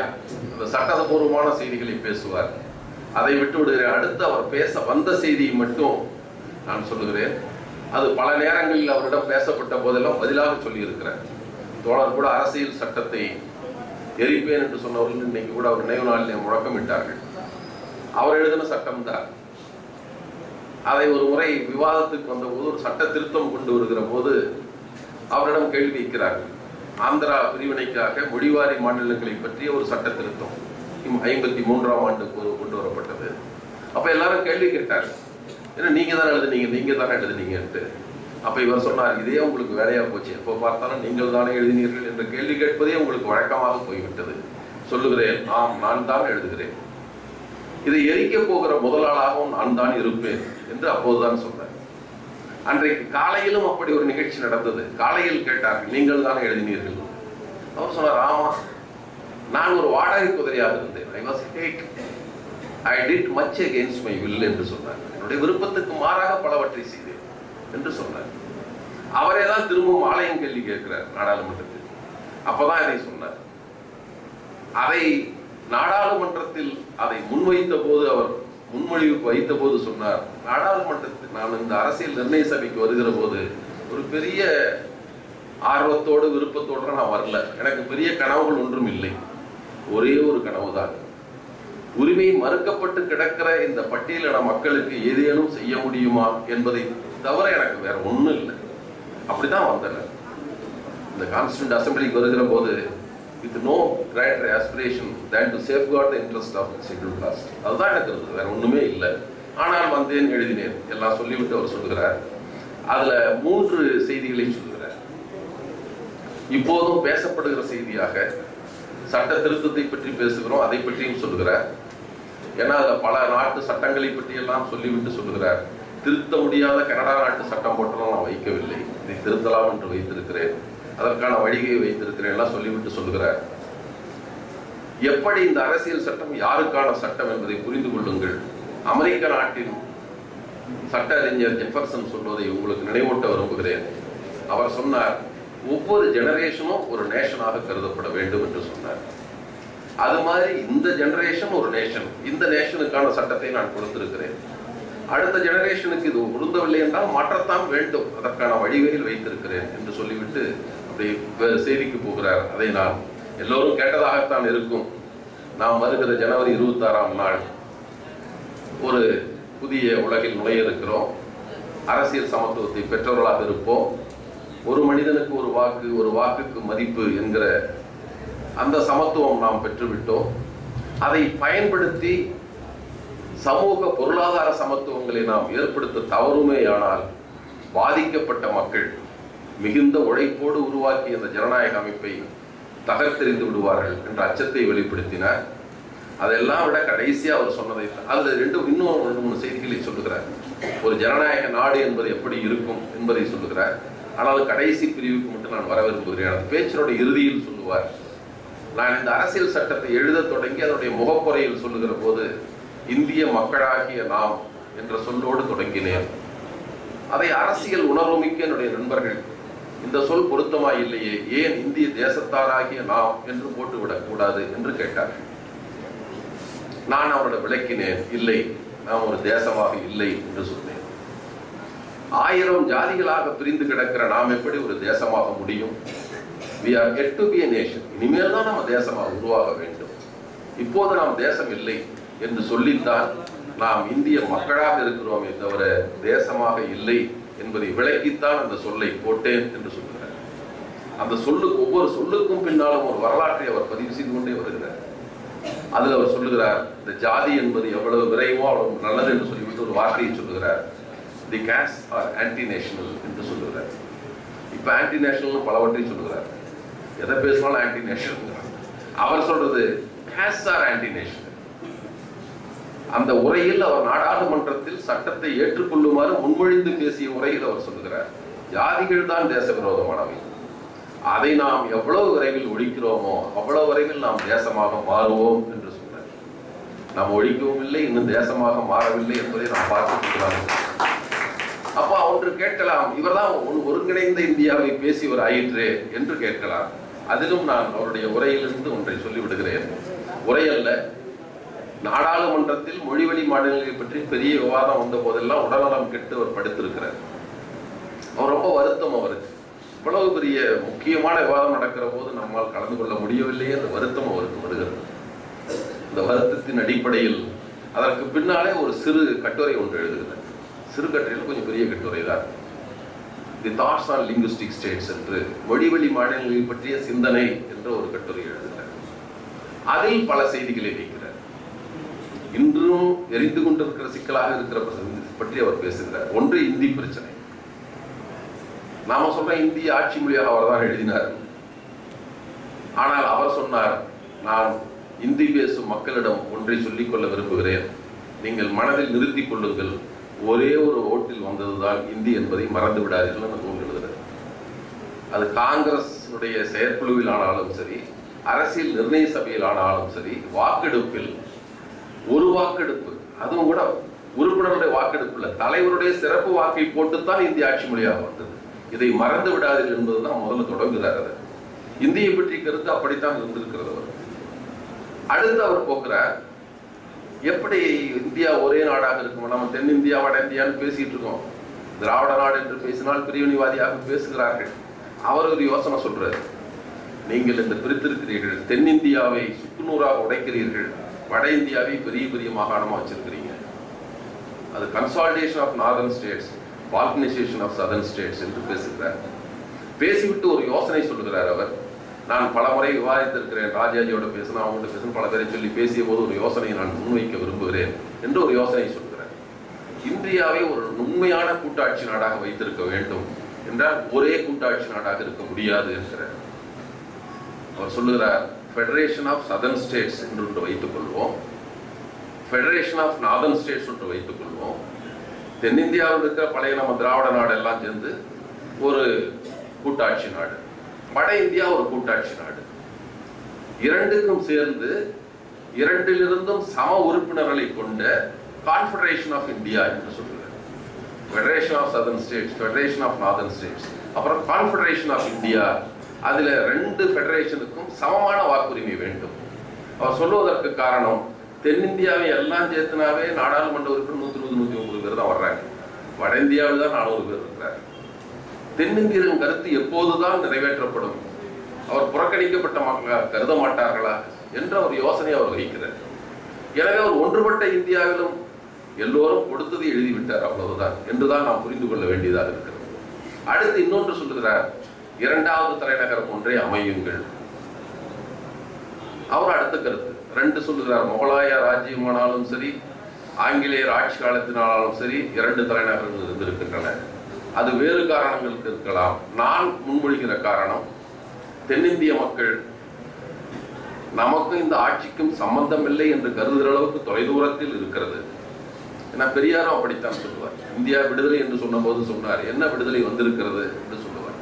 அந்த சட்டபூர்வமான செய்திகளை பேசுவார். அதை விட்டு விடுகிறேன். அடுத்து அவர் பேச வந்த செய்தியை மட்டும் நான் சொல்லுகிறேன். அது பல நேரங்களில் அவரிடம் பேசப்பட்ட போதெல்லாம் பதிலாக சொல்லி இருக்கிறார். தோழர் கூட அரசியல் சட்டத்தை எரிப்பேன் என்று சொன்னவர்கள் இன்னைக்கு கூட அவர் நினைவு நாளில் முழக்கமிட்டார்கள். அவர் எழுதின சட்டம் தான். அதை ஒரு முறை விவாதத்துக்கு வந்தபோது ஒரு சட்ட திருத்தம் கொண்டு வருகிற போது அவரிடம் கேள்வி வைக்கிறார்கள். ஆந்திரா பிரிவினைக்காக மொழிவாரி மாநிலங்களை பற்றிய ஒரு சட்ட திருத்தம் 53ஆம் ஆண்டு கொண்டு வரப்பட்டது. அப்ப எல்லாரும் கேள்வி கேட்டார், ஏன்னா நீங்க தானே எழுதுனீங்கன்ட்டு. அப்ப இவர் சொன்னார், இதே உங்களுக்கு வேலையா போச்சு, எப்போ பார்த்தாலும் நீங்கள் தானே எழுதினீர்கள் என்ற கேள்வி கேட்பதே உங்களுக்கு வழக்கமாக போய்விட்டது. சொல்லுகிறேன், நான் தான் எழுதுகிறேன், இதை எரிக்க போகிற முதலாளாகவும் நான் தான் இருப்பேன் என்று அப்போதுதான் சொன்னார். அன்றைக்கு காலையிலும் அப்படி ஒரு நிகழ்ச்சி நடந்தது. காலையில் கேட்டார்கள், நீங்கள் தானே எழுதினீர்கள்? அவர் சொன்னார், ஆமா, நான் ஒரு வாடகை குதிரையாக இருந்தேன். I did much against my will என்று சொன்னார். என்னுடைய விருப்பத்துக்கு மாறாக பலவற்றை செய்தேன் என்று சொன்னார். அவரே தான் திரும்பவும் ஆலயம் கேள்வி கேட்கிறார் நாடாளுமன்றத்தில். அப்பதான் இதை சொன்னார். அதை நாடாளுமன்றத்தில் அதை முன்வைத்த போது, அவர் முன்மொழிவுக்கு வைத்த போது சொன்னார், நாடாளுமன்றத்தில் நான் இந்த அரசியல் நிர்ணய சபைக்கு வருகிற போது ஒரு பெரிய ஆர்வத்தோடு விருப்பத்தோடு நான் வரல. எனக்கு பெரிய கனவுகள் ஒன்றும் இல்லை. ஒரே ஒரு கனவு தான், உரிமை மறுக்கப்பட்டு கிடக்கிற இந்த பட்டியலின மக்களுக்கு ஏதேனும் செய்ய முடியுமா என்பதை தவிர எனக்கு வேற ஒண்ணும் இல்லை. அப்படிதான் வந்தனர். இந்த கான்ஸ்டிடியூண்ட் அசம்பிளிக்கு வருகிற போது with no greater aspiration than to safeguard the interest of the scheduled caste. அதுதான் எனக்கு இருந்தது, வேற ஒண்ணுமே இல்லை. ஆனால் வந்தேன், எழுதினேன், எல்லாம் சொல்லிவிட்டு அவர் சொல்லுகிறார். அதுல 3 செய்திகளை சொல்லுகிறார். இப்போதும் பேசப்படுகிற செய்தியாக சட்ட திருத்தத்தை பற்றி பேசுகிறோம், அதை பற்றியும் சொல்லுகிறார். ஏன்னா அதுல பல நாட்டு சட்டங்களை பற்றி எல்லாம் சொல்லிவிட்டு சொல்லுகிறார். திருத்த முடியாத கனடா நாட்டு சட்டம் போட்டெல்லாம் நான் வைக்கவில்லை, இதை திருத்தலாம் என்று வைத்திருக்கிறேன், அதற்கான வழியை வைத்திருக்கிறேன் எல்லாம் சொல்லிவிட்டு சொல்லுகிறார். எப்படி இந்த அரசியல் சட்டம் யாருக்கான சட்டம் என்பதை புரிந்து கொள்ளுங்கள். அமெரிக்க நாட்டின் சட்ட அறிஞர் ஜெஃபர்சன் சொல்வதை உங்களுக்கு நினைவூட்ட விரும்புகிறேன். அவர் சொன்னார், ஒவ்வொரு ஜெனரேஷனும் ஒரு நேஷனாக கருதப்பட வேண்டும் என்று சொன்னார். அது மாதிரி இந்த ஜெனரேஷன் ஒரு நேஷன், இந்த நேஷனுக்கான சட்டத்தை நான் கொடுத்திருக்கிறேன். அடுத்த ஜெனரேஷனுக்கு இது பொருந்தவில்லை என்றால் மாற்றத்தான் வேண்டும், அதற்கான வழிவகையில் வைத்திருக்கிறேன் என்று சொல்லிவிட்டு அப்படி செய்திக்கு போகிறார். அதை நான் எல்லோரும் கேட்டதாகத்தான் இருக்கும். நாம் வருகிற ஜனவரி 26ஆம் நாள் ஒரு புதிய உலகில் நுழைய இருக்கிறோம். அரசியல் சமத்துவத்தை பெற்றவர்களாக இருப்போம். ஒரு மனிதனுக்கு ஒரு வாக்கு, ஒரு வாக்குக்கு மதிப்பு என்கிற அந்த சமத்துவம் நாம் பெற்றுவிட்டோம். அதை பயன்படுத்தி சமூக பொருளாதார சமத்துவங்களை நாம் ஏற்படுத்த தவறுமேயானால் பாதிக்கப்பட்ட மக்கள் மிகுந்த உழைப்போடு உருவாக்கிய இந்த ஜனநாயக அமைப்பை தகர்த்தெறிந்து விடுவார்கள் என்ற அச்சத்தை வெளிப்படுத்தினார். அதெல்லாம் விட கடைசியா அவர் சொன்னதை, அதுல இன்னும் 2-3 செய்திகளை சொல்லுகிறார். ஒரு ஜனநாயக நாடு என்பது எப்படி இருக்கும் என்பதை சொல்லுகிறார். ஆனால் கடைசி பிரிவுக்கு மட்டும் நான் வர விரும்புகிறேன். அந்த பேச்சினுடைய இறுதியில் சொல்லுவார், நான் இந்த அரசியல் சட்டத்தை எழுத தொடங்கி அதனுடைய முகப்புரையில் சொல்லுகிற போது இந்திய மக்களாகிய நாம் என்ற சொல்லோடு தொடங்கினேன். அதை அரசியல் உணர்வுமிக்க என்னுடைய நண்பர்கள், இந்த சொல் பொருத்தமா இல்லையே, ஏன் இந்திய தேசத்தாராகிய நாம் என்று போட்டுவிடக் கூடாது என்று கேட்டார்கள். நான் அவரிடம் விளக்கினேன், இல்லை, நாம் ஒரு தேசமாக இல்லை என்று சொன்னேன். 1000 ஜாதிகளாக பிரிந்து கிடக்கிற நாம் எப்படி ஒரு தேசமாக முடியும்? We are yet to be a nation. இனிமேல் தான் நம்ம தேசமாக உருவாக வேண்டும். இப்போது நாம் தேசம் இல்லை என்று சொல்லித்தான் நாம் இந்திய மக்களாக இருக்கிறோமே தவிர தேசமாக இல்லை என்பதை விளக்கித்தான் அந்த சொல்லை போட்டேன் என்று சொல்கிறார். அந்த சொல்லுக்கு, ஒவ்வொரு சொல்லுக்கும் பின்னாலும் ஒரு வரலாற்றை அவர் பதிவு செய்து கொண்டே வருகிறார். அதில் அவர் சொல்லுகிறார், இந்த ஜாதி என்பது எவ்வளவு விரைவோ அவ்வளவு நல்லது என்று சொல்லிவிட்டு ஒரு வார்த்தையை சொல்லுகிறார், தி caste are anti-national என்று சொல்லுகிறார். இப்ப anti-national பலவற்றை சொல்லுகிறார். எதை பேசினாலும் anti-national. அவர் சொல்றது caste are anti-national. அந்த உரையில் அவர் நாடாளுமன்றத்தில் சட்டத்தை ஏற்றுக்கொள்ளுமாறு முன்மொழிந்து பேசிய உரையில் அவர் சொல்லுகிறார், ஜாதிகள் தான் தேச விரோதமானவை, அதை நாம் எவ்வளவு விரைவில் ஒழிக்கிறோமோ அவ்வளவு விரைவில் நாம் தேசமாக மாறுவோம் என்று சொன்னார். நாம் ஒழிக்கவும் இல்லை, இன்னும் தேசமாக மாறவில்லை என்பதை நாம் பார்த்துக்கலாம். அப்ப ஒன்று கேட்கலாம், இவர்தான் ஒருங்கிணைந்த இந்தியாவை பேசியவர் ஆயிற்றே என்று கேட்கலாம். அதிலும் நான் அவருடைய உரையிலிருந்து ஒன்றை சொல்லிவிடுகிறேன். உரையல்ல, நாடாளுமன்றத்தில் மொழிவழி மாநிலங்களை பற்றி பெரிய விவாதம் வந்த போதெல்லாம் உடல்நலம் கெட்டு அவர் படுத்திருக்கிறார். அவர் ரொம்ப வருத்தம். அவருக்கு இவ்வளவு பெரிய முக்கியமான விவாதம் நடக்கிற போது நம்மால் கலந்து கொள்ள முடியவில்லையே, அந்த வருத்தம் அவருக்கு வருகிறது. இந்த வருத்தத்தின் அடிப்படையில் அதற்கு பின்னாலே ஒரு சிறு கட்டுரை ஒன்று எழுதுகிறார். சிறு கட்டுரையில் கொஞ்சம் பெரிய கட்டுரை தான். தி தாட்ஸ் ஆன் லிங்குஸ்டிக் ஸ்டேட்ஸ் என்று மொழிவழி மாநிலங்களை பற்றிய சிந்தனை என்ற ஒரு கட்டுரை எழுதுகிறார். அதில் பல செய்திகளை வைக்கிறார். இன்றும் எரிந்து கொண்டிருக்கிற சிக்கலாக இருக்கிற பற்றி அவர் பேசுகிறார். ஒன்று இந்தி பிரச்சனை. நாம சொல்ற இந்தி ஆட்சி மொழியாக அவர் தான் எழுதினார். ஆனால் அவர் சொன்னார், நான் இந்தி பேசும் மக்களிடம் ஒன்றை சொல்லிக்கொள்ள விரும்புகிறேன், நீங்கள் மனதில் நிறுத்திக் கொள்ளுங்கள், ஒரே ஒரு ஓட்டில் வந்ததுதான் இந்தி என்பதை மறந்து விடாதீர்கள் நூல் எழுதுகிறார். அது காங்கிரஸ் செயற்குழுவில் ஆனாலும் சரி, அரசியல் நிர்ணய சபையில் ஆனாலும் சரி, வாக்கெடுப்பில் ஒரு வாக்கெடுப்பு, அதுவும் கூட உறுப்பினருடைய வாக்கெடுப்புல தலைவருடைய சிறப்பு வாக்கை போட்டுத்தான் இந்திய ஆட்சி மொழியாக வந்தது. இதை மறந்து விடாதீர்கள் என்பதுதான் முதல்ல தொடங்குகிறார். இந்தியை பற்றி கருத்து அப்படித்தான் இருந்திருக்கிறது. அவர் அடுத்து அவர் போக்குறார், எப்படி இந்தியா ஒரே நாடாக இருக்கும், நம்ம தென்னிந்தியா வட இந்தியான்னு பேசிட்டு இருக்கோம், திராவிட நாடு என்று பேசினால் பிரிவினைவாதியாக பேசுகிறார்கள். அவர் ஒரு யோசனை சொல்றாரு, நீங்கள் இந்த பிரித்திருக்கிறீர்கள், தென்னிந்தியாவை சுக்குநூறாக உடைக்கிறீர்கள், வட இந்தியாவை பெரிய பெரிய மாகாணமா வச்சிருக்கிறீங்க, அது consolidation of northern states, balkanisation of southern states என்று பேசுகிறார். பேசிவிட்டு ஒரு யோசனை சொல்லுகிறார் அவர். நான் பல முறை விவாதித்திருக்கிறேன், ராஜாஜியோட பேசணும், அவங்கள்ட்ட பேசணும், பல பேரை சொல்லி பேசிய போது ஒரு யோசனையை நான் முன்வைக்க விரும்புகிறேன் என்று ஒரு யோசனை சொல்கிறார். இந்தியாவை ஒரு உண்மையான கூட்டாட்சி நாடாக வைத்திருக்க வேண்டும் என்றால் ஒரே கூட்டாட்சி நாடாக இருக்க முடியாது என்கிறார். அவர் சொல்லுகிறார், ஃபெடரேஷன் ஆஃப் சதர்ன் ஸ்டேட்ஸ் என்று ஒன்று வைத்துக் கொள்வோம், ஃபெடரேஷன் ஆஃப் நார்தர்ன் ஸ்டேட்ஸ் ஒன்று வைத்துக் கொள்வோம், தென்னிந்தியாவில் இருக்கிற பழைய நம்ம திராவிட நாடு எல்லாம் சேர்ந்து ஒரு கூட்டாட்சி நாடு, வட இந்தியா ஒரு கூட்டாட்சி நாடு, இரண்டுக்கும் சேர்ந்து இரண்டிலிருந்தும் சம உறுப்பினர்களை கொண்ட கான்ஃபெடரேஷன் ஆஃப் இந்தியா என்று சொல்கிறார். Federation of southern states, federation of northern states, அப்புறம் கான்ஃபெடரேஷன் ஆஃப் இந்தியா. அதுல ரெண்டு ஃபெடரேஷனுக்கும் சமமான வாக்குரிமை வேண்டும். அவர் சொல்லுவதற்கு காரணம், தென்னிந்தியாவை எல்லாம் சேர்த்துனாவே நாடாளுமன்ற உறுப்பினர் 120-130 பேர் தான் வர்றாங்க, வட இந்தியாவில் தான் 400 பேர் இருக்கிறார். தென்னிந்தியரின் கருத்து எப்போதுதான் நிறைவேற்றப்படும், அவர் புறக்கணிக்கப்பட்ட மக்களாக கருத மாட்டார்களா என்ற ஒரு யோசனை அவர் வைக்கிறார். எனவே அவர் ஒன்றுபட்ட இந்தியாவிலும் எல்லோரும் கொடுத்ததை எழுதிவிட்டார், அவ்வளவுதான் என்றுதான் நாம் புரிந்து கொள்ள வேண்டியதாக இருக்கிறது. அடுத்து இன்னொன்று சொல்லுகிறார், இரண்டாவது தலைநகரம் ஒன்றை அமையுங்கள். அவர் அடுத்த கருத்து ரெண்டு சொல்லுகிறார், முகலாய ராஜ்யமானாலும் சரி, ஆங்கிலேயர் ஆட்சி காலத்தினாலும் சரி, இரண்டு தலைநகரங்கள் இருந்திருக்கின்றன. அது வேறு காரணங்களுக்கு இருக்கலாம். நான் முன்மொழிகிற காரணம், தென்னிந்திய மக்கள் நமக்கும் இந்த ஆட்சிக்கும் சம்பந்தம் இல்லை என்று கருதுகிற அளவுக்கு தொலைதூரத்தில் இருக்கிறது. ஏன்னா பெரியாரும் அப்படித்தான் சொல்லுவார். இந்தியா விடுதலை என்று சொன்ன போது சொன்னார், என்ன விடுதலை வந்திருக்கிறது என்று சொல்லுவார்.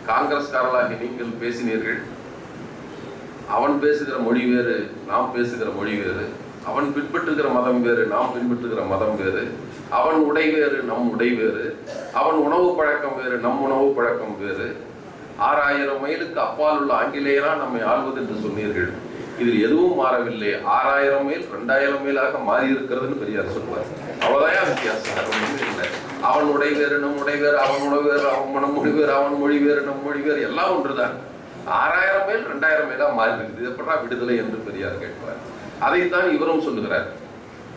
காங்கிரஸ்காரர்களாக நீங்கள் பேசினீர்கள், அவன் பேசுகிற மொழி வேறு, நாம் பேசுகிற மொழி வேறு, அவன் பின்பற்றுகிற மதம் வேறு, நாம் பின்பற்றுகிற மதம் வேறு, அவன் உடை வேறு, நம் உடை வேறு, அவன் உணவு பழக்கம் வேறு, நம் உணவு பழக்கம் வேறு, 6000 மைலுக்கு அப்பால் உள்ள ஆங்கிலேயரா நம்மை ஆள்வது என்று சொன்னீர்கள், இதில் எதுவும் மாறவில்லை, 6000 மைல் 2000 மைலாக மாறி இருக்கிறதுன்னு பெரியார் சொல்வார். அவ்வளவுதான் வித்தியாசம் இல்லை. அவன் உடை வேறு, நம் உடை வேறு, அவன் உணவு வேறு, அவன் மொழி வேறு, அவன் மொழி வேறு, நம் மொழி வேறு, எல்லாம் ஒன்றுதான். 6000 மைல் 2000 மைலா மாறி இருக்குது, இது எப்படா விடுதலை என்று பெரியார் கேட்பார். அதைத்தான் இவரும் சொல்லுகிறார்.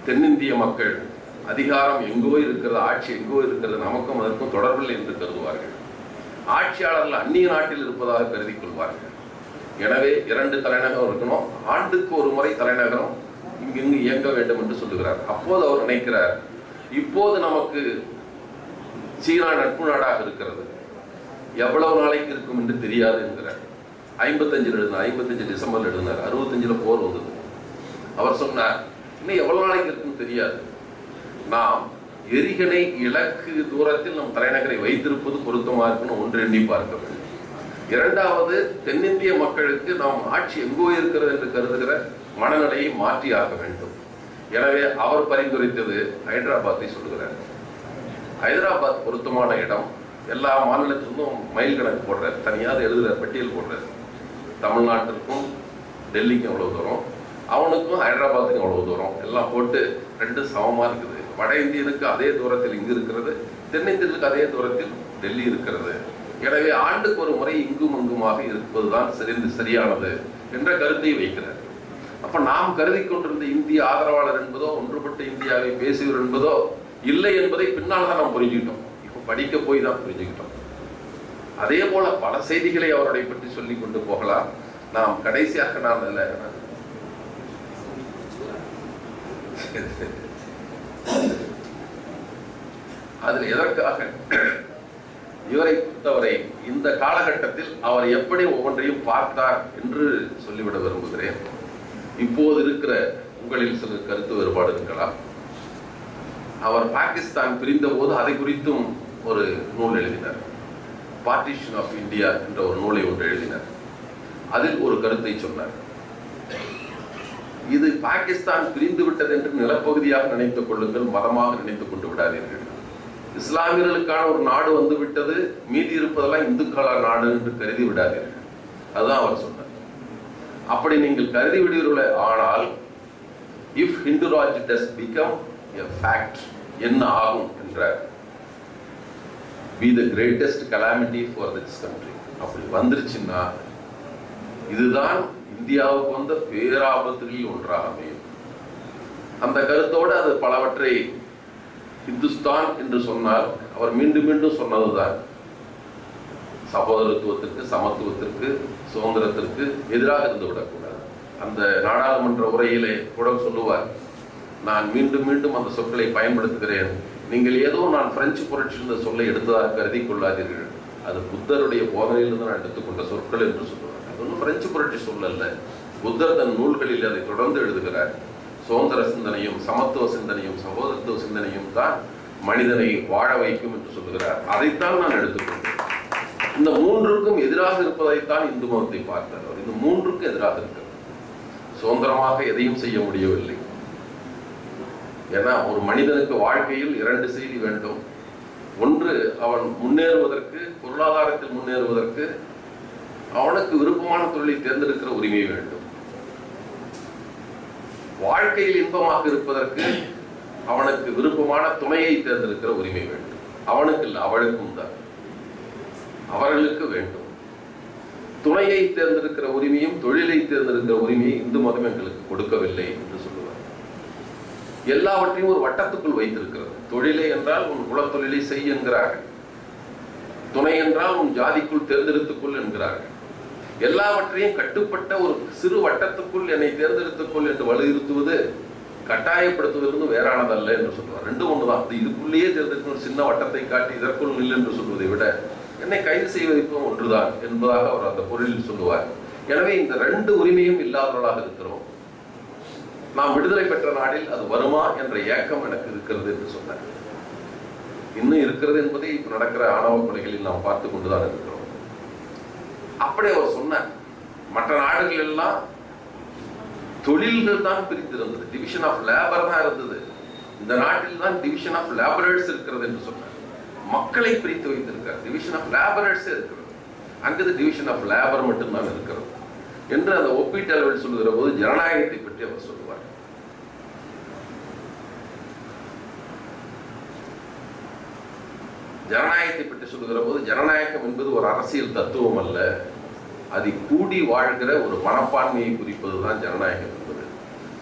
தென்னிந்திய மக்கள் அதிகாரம் எங்கோ இருக்கிறது, ஆட்சி எங்கோ இருக்கிறது, நமக்கும் அதற்கும் தொடர்பில்லை என்று கருதுவார்கள். ஆட்சியாளர்கள் அந்நிய நாட்டில் இருப்பதாக கருதி கொள்வார்கள். எனவே 2 தலைநகரம் இருக்கணும், ஆண்டுக்கு ஒரு முறை தலைநகரம் இங்கு இயங்க வேண்டும் என்று சொல்லுகிறார். அப்போது அவர் நினைக்கிறார், இப்போது நமக்கு சீனா நட்பு நாடாக இருக்கிறது, எவ்வளவு நாளைக்கு இருக்கும் என்று தெரியாது என்கிறார். 55 எழுதினார், 55 டிசம்பர் எழுதினார், 65 போர் வந்தது. அவர் சொன்னார், இன்னும் எவ்வளவு நாளைக்கு இருக்குன்னு தெரியாது, நாம் எரிகணை இலக்கு தூரத்தில் நம் தலைநகரை வைத்திருப்பது பொருத்தமா இருக்குன்னு ஒன்று எண்ணி பார்க்க வேண்டும். இரண்டாவது, தென்னிந்திய மக்களுக்கு நாம் ஆட்சி எங்கோ இருக்கிறது என்று கருதுகிற மனநிலையை மாற்றி ஆக வேண்டும். எனவே அவர் பரிந்துரைத்தது ஹைதராபாத்தை சொல்லுகிறார். ஹைதராபாத் பொருத்தமான இடம். எல்லா மாநிலத்திலிருந்தும் மைல் கணக்கு போடுறார், தனியாக எழுதுகிற பட்டியல் போடுறார். தமிழ்நாட்டிற்கும் டெல்லிக்கும் எவ்வளவு தூரம், அவனுக்கும் ஹைதராபாத்துக்கும் எவ்வளவு தூரம், எல்லாம் போட்டு 2 சமமா இருக்குது. வட இந்தியனுக்கு அதே தூரத்தில் இங்கு இருக்கிறது, தென்னிந்தியனுக்கு அதே தூரத்தில் டெல்லி இருக்கிறது. எனவே ஆண்டுக்கு ஒரு முறை இங்கும் அங்குமாக இருப்பதுதான் சரியானது என்ற கருத்தை வைக்கிறார். அப்ப நாம் கருதி கொண்டிருந்த இந்திய ஆதரவாளர் என்பதோ ஒன்றுபட்ட இந்தியாவை பேசுகிறோம் என்பதோ இல்லை என்பதை பின்னால் தான் நாம் புரிஞ்சுக்கிட்டோம். இப்ப படிக்க போய் தான் புரிஞ்சுக்கிட்டோம். அதே போல பல செய்திகளை அவருடைய பற்றி சொல்லிக் கொண்டு போகலாம். நாம் கடைசியாக நான் அதில் எதற்காக இவரை பொறுத்தவரை இந்த காலகட்டத்தில் அவர் எப்படி ஒவ்வொன்றையும் பார்த்தார் என்று சொல்லிவிட விரும்புகிறேன். இப்போது இருக்கிற உங்களில் சில கருத்து வேறுபாடு இருக்கலாம். அவர் பாகிஸ்தான் பிரிந்த போது அதை குறித்தும் ஒரு நூல் எழுதினார். பார்ட்டிஷன் ஆஃப் இந்தியா என்ற ஒரு நூலை ஒன்று எழுதினார். அதில் ஒரு கருத்தை சொன்னார். இது பாகிஸ்தான் பிரிந்து விட்டது என்று நிலப்பகுதியாக நினைத்துக் கொள்ளுங்கள், மதமாக நினைத்துக் கொண்டு விடாதீர்கள். இஸ்லாமியர்களுக்கான ஒரு நாடு வந்து விட்டது, மீதி இருப்பதெல்லாம் இந்துக்கள நாடு என்று கருதி விடாதீர்கள். அதுதான் அவர் சொன்னார். அப்படி நீங்கள் கருதி விடுவீர்களே ஆனால் if Hindu Raj does become a fact, என்ன ஆகும் என்றார். be the greatest calamity for this country. அப்படி வந்துருச்சுன்னா இதுதான் இந்தியாவுக்கு வந்த பேராபத்துகளில் ஒன்றாக அமையும். அந்த கருத்தோடு அது பலவற்றை இந்துஸ்தான் என்று சொன்னால் அவர் மீண்டும் மீண்டும் சொன்னதுதான் சகோதரத்துவத்திற்கு, சமத்துவத்திற்கு, சுதந்திரத்திற்கு எதிராக இருந்து விடக்கூடாது. அந்த நாடாளுமன்ற உரையிலே கூட சொல்லுவார், நான் மீண்டும் மீண்டும் அந்த சொற்களை பயன்படுத்துகிறேன். நீங்கள் ஏதோ நான் பிரெஞ்சு புரட்சி இந்த சொல்லை எடுத்ததாக கருதி கொள்ளாதீர்கள். அது புத்தருடைய போதனையிலிருந்து நான் எடுத்துக்கொண்ட சொற்கள் என்று சொல்லுவார். அது ஒன்றும் பிரெஞ்சு புரட்சி சொல்லல்ல. புத்தர் தன் நூல்களில் அதை தொடர்ந்து எழுதுகிறார். சுதந்திர சிந்தனையும், சமத்துவ சிந்தனையும், சகோதரத்துவ சிந்தனையும் தான் மனிதனை வாழ வைக்கும் என்று சொல்லுகிறார். அதைத்தான் நான் எடுத்துக்கொண்டேன். இந்த மூன்றுக்கும் எதிராக இருப்பதைத்தான் இந்து மதத்தை பார்த்தார். அவர் இந்த மூன்றுக்கும் எதிராக இருக்கிறார். சுதந்திரமாக எதையும் செய்ய முடியவில்லை. ஏன்னா ஒரு மனிதனுக்கு வாழ்க்கையில் இரண்டு செய்தி வேண்டும். ஒன்று, அவன் முன்னேறுவதற்கு, பொருளாதாரத்தில் முன்னேறுவதற்கு அவனுக்கு விருப்பமான தொழிலை தேர்ந்தெடுக்கிற உரிமை வேண்டும். வாழ்க்கையில் இன்பமாக இருப்பதற்கு அவனுக்கு விருப்பமான துணையை தேர்ந்தெடுக்கிற உரிமை வேண்டும். அவனுக்கு இல்லை, அவளுக்கும் தான், அவர்களுக்கு வேண்டும். துணையை தேர்ந்தெடுக்கிற உரிமையும் தொழிலை தேர்ந்தெடுக்கிற உரிமையை இந்து மதம் எங்களுக்கு கொடுக்கவில்லை என்று சொல்லுவார். எல்லாவற்றையும் ஒரு வட்டத்துக்குள் வைத்திருக்கிறது. தொழிலை என்றால் உன் குலத்தொழிலை செய் என்கிறார்கள். துணை என்றால் உன் ஜாதிக்குள் தேர்ந்தெடுத்துக்கொள் என்கிறார்கள். எல்லாவற்றையும் கட்டுப்பட்ட ஒரு சிறு வட்டத்துக்குள் என்னை தேர்ந்தெடுத்துக்கொள் என்று வலியுறுத்துவது கட்டாயப்படுத்துவதற்கு வேறானதல்ல என்று சொல்லுவார். ரெண்டும் ஒண்ணுதான். இதுக்குள்ளேயே தேர்ந்தெடுக்கும் ஒரு சின்ன வட்டத்தை காட்டி இதற்குள் நில் என்று சொல்வதை விட என்னை கைது செய்வதற்கும் ஒன்றுதான் என்பதாக அவர் அந்த பொருளில் சொல்லுவார். எனவே இந்த ரெண்டு உரிமையும் இல்லாதவர்களாக இருக்கிறோம். நாம் விடுதலை பெற்ற நாளில் அது வருமா என்ற ஏக்கம் எனக்கு இருக்கிறது என்று சொன்னார். இன்னும் இருக்கிறது என்பதை இப்ப நடக்கிற ஆணவ கொலைகளில் நாம் பார்த்து கொண்டுதான் இருக்கிறோம். அப்படி அவர் சொன்னார். மற்ற நாடுகள் எல்லாம் தொழில்கள் தான் பிரித்திருந்தது, டிவிஷன் ஆஃப் லேபர் தான் இருந்தது. இந்த நாட்டில் தான் டிவிஷன் ஆஃப் லேபரர்ஸ் இருக்கிறது என்று சொன்னார். மக்களை பிரித்து வைத்திருக்கார். டிவிஷன் ஆஃப் லேபரர்ஸ் இருக்கிறது, அங்கு டிவிஷன் ஆஃப் லேபர் மட்டும்தான் இருக்கிறது என்று அந்த ஒப்பீட்டு அளவில் சொல்லுகிற போது ஜனநாயகத்தை பற்றி அவர் சொல்லுவார். ஜனநாயகத்தை பற்றி சொல்லுகிற போது ஜனநாயகம் என்பது ஒரு அரசியல் தத்துவம் அல்ல, அது கூடி வாழ்கிற ஒரு மனப்பான்மையை குறிப்பதுதான் ஜனநாயகம் என்பது.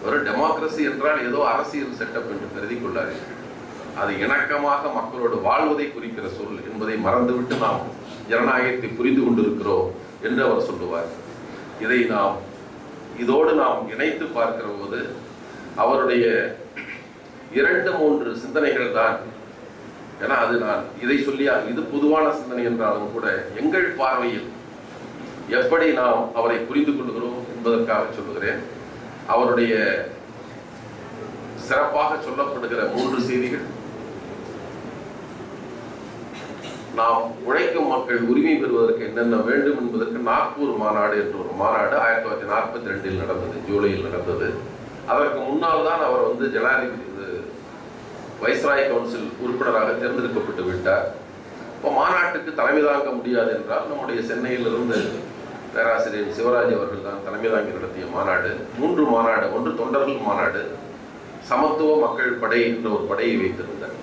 ஒரு டெமோக்ரஸி என்றால் ஏதோ அரசியல் செட்டப் என்று கருதி கொள்ளாதீர்கள். அது இணக்கமாக மக்களோடு வாழ்வதை குறிக்கிற சொல் என்பதை மறந்துவிட்டு நாம் ஜனநாயகத்தை புரிந்து கொண்டிருக்கிறோம் என்று அவர் சொல்லுவார். இதை இதோடு நாம் இணைத்து பார்க்கிற போது அவருடைய 2-3 சிந்தனைகள் தான். ஏன்னா அது நான் இதை சொல்லியா இது பொதுவான சிந்தனை என்றாலும் கூட எங்கள் பார்வையில் எப்படி நாம் அவரை புரிந்து கொள்கிறோம் என்பதற்காக சொல்லுகிறேன். அவருடைய சிறப்பாக சொல்லப்படுகிற 3 செய்திகள். நாம் உழைக்கும் மக்கள் உரிமை பெறுவதற்கு என்னென்ன வேண்டும் என்பதற்கு நாக்பூர் மாநாடு என்ற ஒரு மாநாடு 1942 நடந்தது, ஜூலையில் நடந்தது. அதற்கு முன்னால் தான் அவர் ஜனாதிபதி வைஸ்ராய் கவுன்சில் உறுப்பினராக தேர்ந்தெடுக்கப்பட்டு விட்டார். இப்போ மாநாட்டுக்கு தலைமை தாங்க முடியாது என்றால் நம்முடைய சென்னையிலிருந்து பேராசிரியர் சிவராஜ் அவர்கள் தான் தலைமை தாங்கி நடத்திய மாநாடு. 3 மாநாடு. ஒன்று தொண்டர்கள் மாநாடு, சமத்துவ மக்கள் படை என்ற ஒரு படையை வைத்திருந்தார்.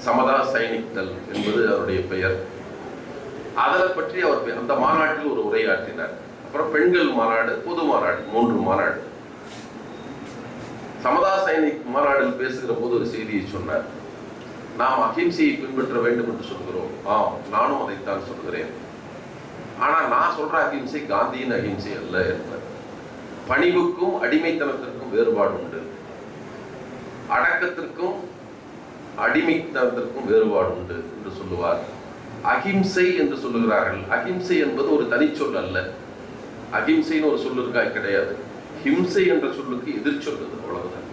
சமதா சைனிக் தள் என்பது அவருடைய பெயர். அதை பற்றி அவர் அந்த மாநாட்டில் ஒரு உரையாற்றினார். அப்புறம் பெண்கள் மாநாடு, பொது மாநாடு, 3 மாநாடு. சமதா சைனிக் மாநாட்டில் பேசுகிற போது ஒரு செய்தியை சொன்னார். நாம் அகிம்சையை பின்பற்ற வேண்டும் என்று சொல்கிறோம். ஆம், நானும் அதைத்தான் சொல்கிறேன். ஆனா நான் சொல்ற அகிம்சை காந்தியின் அகிம்சை அல்ல என்பார். பணிவுக்கும் அடிமைத்தனத்திற்கும் வேறுபாடு உண்டு. அடக்கத்திற்கும் அடிமைத்தனத்திற்கும் வேறுபாடு உண்டு என்று சொல்லுவார். அகிம்சை என்று சொல்லுகிறார்கள். அகிம்சை என்பது ஒரு தனிச்சொல் அல்ல. அகிம்சைன்னு ஒரு சொல்லுக்கா கிடையாது. ஹிம்சை என்ற சொல்லுக்கு எதிர் சொல்லுது, அவ்வளவுதான்.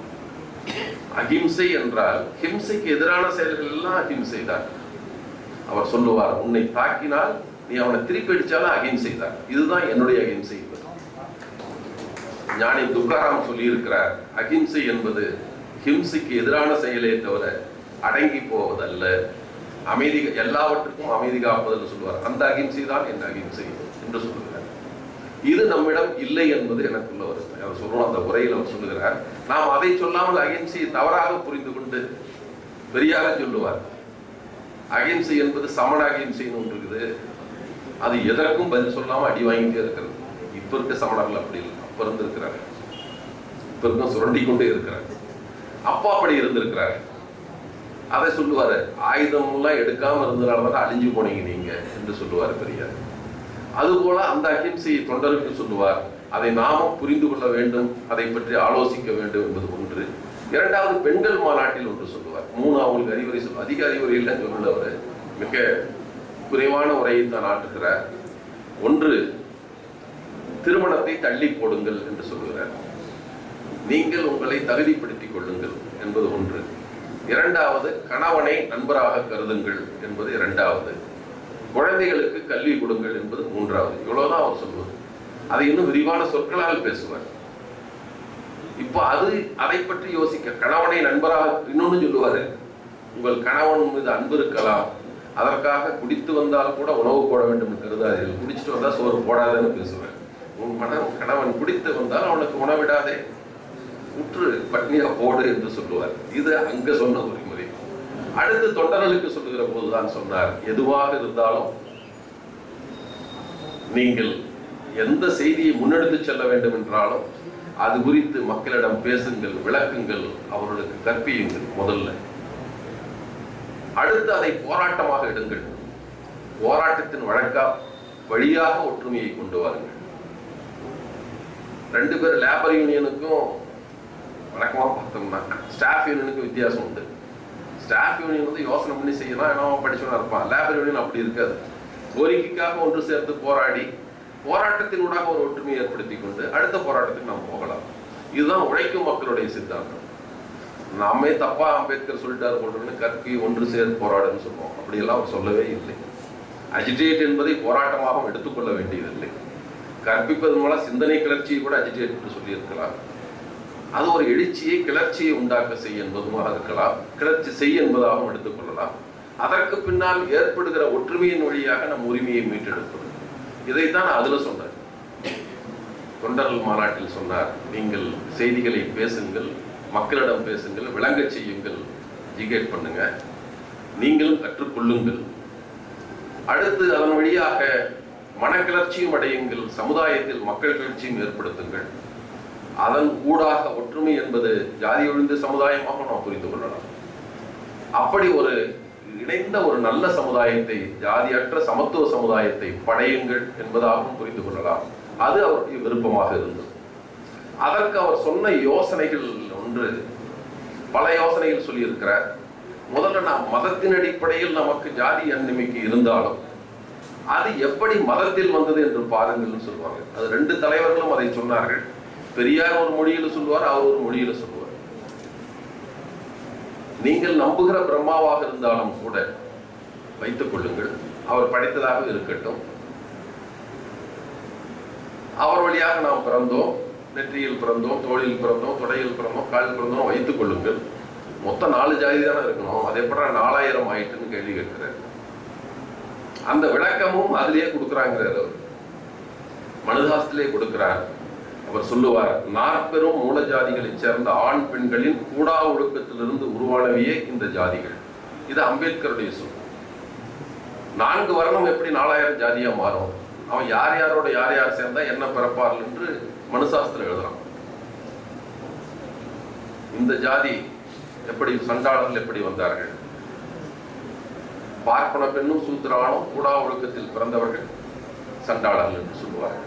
அகிம்சை என்றால் ஹிம்சைக்கு எதிரான செயல்கள் எல்லாம் அகிம்சை தான். அவர் சொல்லுவார், உன்னை தாக்கினால் நீ அவனை திருப்பி அடிச்சாலும் அகிம்சை தான். இதுதான் என்னுடைய அகிம்சை. ஞானி துக்காராம் சொல்லி இருக்கிறார், அகிம்சை என்பது ஹிம்சைக்கு எதிரான செயலே தவிர அடங்கி போவதல்ல, அமைதி, எல்லாவற்றுக்கும் அமைதி காப்பதில் சொல்லுவார். அந்த அகிம்சை தான் என் அகிம்சை என்று சொல்லுகிறார். இது நம்மிடம் இல்லை என்பது எனக்குள்ள வருது. அவர் சொல்றோம், அந்த உரையில் அவர் சொல்லுகிறார், நாம் அதை சொல்லாமல் அகிம்சையை தவறாக புரிந்து கொண்டு பெரியாக சொல்லுவார். அகிம்சை என்பது சமண அகிம்சைன்னு ஒன்று இருக்குது. அது எதற்கும் பதில் சொல்லாம அடி வாங்கிட்டே இருக்கிறது. இப்ப இருக்க சமணர்கள் அப்படி இல்லை. அப்ப இருந்திருக்கிறாங்க, இப்ப இருக்க சுரண்டி கொண்டே இருக்கிறாங்க. அப்பா அப்படி இருந்திருக்கிறாரு. அதை சொல்லுவாரு, ஆயுதம் எல்லாம் எடுக்காம இருந்ததுனாலதான் அழிஞ்சு போனீங்க நீங்க என்று சொல்லுவாரு பெரியார். அதுபோல அந்த அகிம்சையை தொண்டருக்கு சொல்லுவார். அதை நாமும் புரிந்து கொள்ள வேண்டும், அதை பற்றி ஆலோசிக்க வேண்டும் என்பது ஒன்று. இரண்டாவது, பெண்கள் மாநாட்டில் ஒன்று சொல்லுவார். 3 அவங்களுக்கு அறிவுரை சொல்லுவார். அதிக அறிவுரை இல்லைன்னு சொல்லவர், மிக குறைவான உரையை தான் ஆற்றுகிறார். ஒன்று, திருமணத்தை தள்ளி போடுங்கள் என்று சொல்லுகிறார். நீங்கள் உங்களை தகுதிப்படுத்திக் கொள்ளுங்கள் என்பது ஒன்று. இரண்டாவது, கணவனை நண்பராக கருதுங்கள் என்பது இரண்டாவது. குழந்தைகளுக்கு கல்வி கொடுங்கள் என்பது மூன்றாவது. இவ்வளவுதான் அவர் சொல்வது. அதை இன்னும் விரிவான சொற்களால் பேசுவார். இப்போ அதை பற்றி யோசிக்க, கணவனை நண்பராக இன்னொன்னு சொல்லுவாரு, உங்கள் கணவன் மீது அன்பு இருக்கலாம், அதற்காக குடித்து வந்தால் கூட உணவு போட வேண்டும் என்று கருதாதீர்கள், குடிச்சிட்டு வந்தா சோறு போடாதேன்னு பேசுவேன். உன் கணவன் குடித்து வந்தால் அவனுக்கு உணவிடாதே, உற்று பட்னியா போடு என்று சொல்லுவார். இது அங்க சொன்ன உரிமுறை. அடுத்து தொண்டர்களுக்கு சொல்லுகிற போதுதான் சொன்னார், எதுவாக இருந்தாலும் நீங்கள் எந்த செய்தியை முன்னெடுத்து செல்ல வேண்டும் என்றாலும் அது குறித்து மக்களிடம் பேசுங்கள், விளக்குங்கள், அவர்களுக்கு கற்பியுங்கள் முதல்ல. அடுத்து அதை போராட்டமாக எடுங்கள். போராட்டத்தின் வழியாக ஒற்றுமையை கொண்டு வாருங்கள். 2 பேர் லேபர் யூனியனுக்கும் வழக்கமா பார்த்தோம்னா ஸ்டாஃப் யூனியனுக்கு வித்தியாசம் உண்டு. ஸ்டாஃப் யூனியன் வந்து யோசனை பண்ணி செய்யலாம், ஏன்னா படிச்சவனா இருப்பான். லேபர் யூனியன் அப்படி இருக்காது. கோரிக்கைக்காக ஒன்று சேர்த்து போராடி போராட்டத்தினூடாக ஒரு ஒற்றுமையை ஏற்படுத்தி கொண்டு அடுத்த போராட்டத்துக்கு நாம் போகலாம். இதுதான் உழைக்கும் மக்களுடைய சித்தாந்தம். நாமே தப்பா அம்பேத்கர் சொல்லிட்டாரு போட்டு கற்பி ஒன்று சேர்த்து போராடுன்னு சொல்லுவோம். அப்படியெல்லாம் அவர் சொல்லவே இல்லை. அஜிடேட் என்பதை போராட்டமாக எடுத்துக்கொள்ள வேண்டியதில்லை. கற்பிப்பது மூலம் சிந்தனை கிளர்ச்சியை கூட அஜிடேட் என்று சொல்லி இருக்கலாம். அது ஒரு எழுச்சியை, கிளர்ச்சியை உண்டாக்க செய்ய என்பதுமாக இருக்கலாம், கிளர்ச்சி செய்ய என்பதாகவும் எடுத்துக்கொள்ளலாம். அதற்கு பின்னால் ஏற்படுகிற ஒற்றுமையின் வழியாக நம் உரிமையை மீட்டெடுப்பது. இதைத்தான் அதுல சொன்னார். தொண்டர்கள் மாநாட்டில் சொன்னார், நீங்கள் செய்திகளை பேசுங்கள், மக்களிடம் பேசுங்கள், விளங்க செய்யுங்கள், எஜுகேட் பண்ணுங்க, நீங்களும் கற்றுக்கொள்ளுங்கள். அடுத்து அதன் வழியாக மனக்கிளர்ச்சியும் அடையுங்கள், சமுதாயத்தில் மக்கள் கிளர்ச்சியும் ஏற்படுத்துங்கள். அதன் ஊடாக ஒற்றுமை என்பது ஜாதி ஒழிந்த சமுதாயமாக நாம் புரிந்து கொள்ளலாம். அப்படி ஒரு இணைந்த ஒரு நல்ல சமுதாயத்தை, ஜாதியற்ற சமத்துவ சமுதாயத்தை படையுங்கள் என்பதாகவும் புரிந்து கொள்ளலாம். அது அவருடைய விருப்பமாக இருந்தது. அதற்கு அவர் சொன்ன யோசனைகள் ஒன்று, பல யோசனைகள் சொல்லியிருக்கிறார். முதல்ல நாம் மதத்தின் அடிப்படையில் நமக்கு ஜாதி அந்நிமைக்கு இருந்தாலும் அது எப்படி மதத்தில் வந்தது என்று பாருங்கள்னு சொல்லுவாங்க. அது 2 தலைவர்களும் அதை சொன்னார்கள். பெரியார் ஒரு மொழியில சொல்லுவார், அவர் ஒரு மொழியில சொல்லுவார். நீங்கள் நம்புகிற பிரம்மாவாக இருந்தாலும் கூட வைத்துக் கொள்ளுங்கள், அவர் படித்ததாக இருக்கட்டும், அவர் வழியாக நாம் பிறந்தோம், நெற்றியில் பிறந்தோம், தோளில் பிறந்தோம், தொடையில் பிறந்தோம், காலில் பிறந்தோம், வைத்துக் கொள்ளுங்கள். மொத்தம் 4 ஜாதி தானே இருக்கணும், அது எப்படி 4000 ஆயிட்டுன்னு கேள்வி கேட்கிறார். அந்த விளக்கமும் அதிலேயே கொடுக்குறாங்கிறார். அவர் மனுதாசத்திலே கொடுக்கிறார். அவர் சொல்லுவார், 40 மூல ஜாதிகளை சேர்ந்த ஆண் பெண்களின் கூடா ஒழுக்கத்திலிருந்து உருவானவையே இந்த ஜாதிகள். இது அம்பேத்கருடைய சொல். 4 வர்ணம் எப்படி 4000 ஜாதியா மாறும்? அவன் யார் யாரோட யார் யார் சேர்ந்தா என்ன பிறப்பார்கள் என்று மனுசாஸ்திரம் எழுதுறான். இந்த ஜாதி எப்படி, சண்டாளர்கள் எப்படி வந்தார்கள்? பார்ப்பன பெண்ணும் சூத்திரானும் கூடா ஒழுக்கத்தில் பிறந்தவர்கள் சண்டாளர்கள் என்று சொல்லுவார்கள்.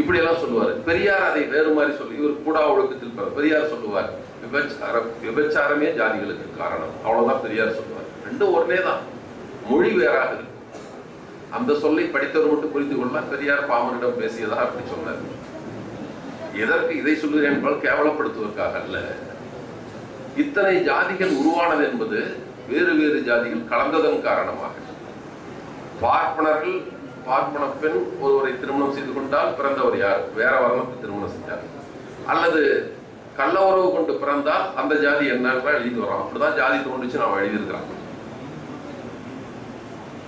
இப்படி எல்லாம் சொல்லுவார். பெரியார் அதை வேறு மாதிரி சொல்லி, இவர் கூடா ஒழுக்கத்தில் பிறந்த பெரியார் சொல்லுவார் விபச்சாரமே ஜாதிகளுக்கு காரணம், அவ்வளவுதான் பெரியார் சொல்லுவார். ரெண்டும் ஒரே தான், மொழி வேறாக இருக்கு. அந்த சொல்லை படித்தவர் மட்டும் புரிந்து கொள்ளலாம். பெரியார் பாமரிடம் பேசியதாக அப்படி சொன்னார். எதற்கு இதை சொல்லுகிறேன் என்றால் கேவலப்படுத்துவதற்காக அல்ல. இத்தனை ஜாதிகள் உருவானது என்பது வேறு வேறு ஜாதிகள் கலந்ததன் காரணமாக. பார்ப்பனர்கள், பார்ப்பன பெண் ஒருவரை திருமணம் செய்து கொண்டால் பிறந்தவர் யார்? வேற வர்ணத்தை திருமணம் செஞ்சார். அல்லது கள்ள உறவு கொண்டு பிறந்தால் அந்த ஜாதி என்னன்னு எழுதி வரோம். அப்படிதான் ஜாதி தோன்றுச்சு நாம் எழுதியிருக்கிறோம்.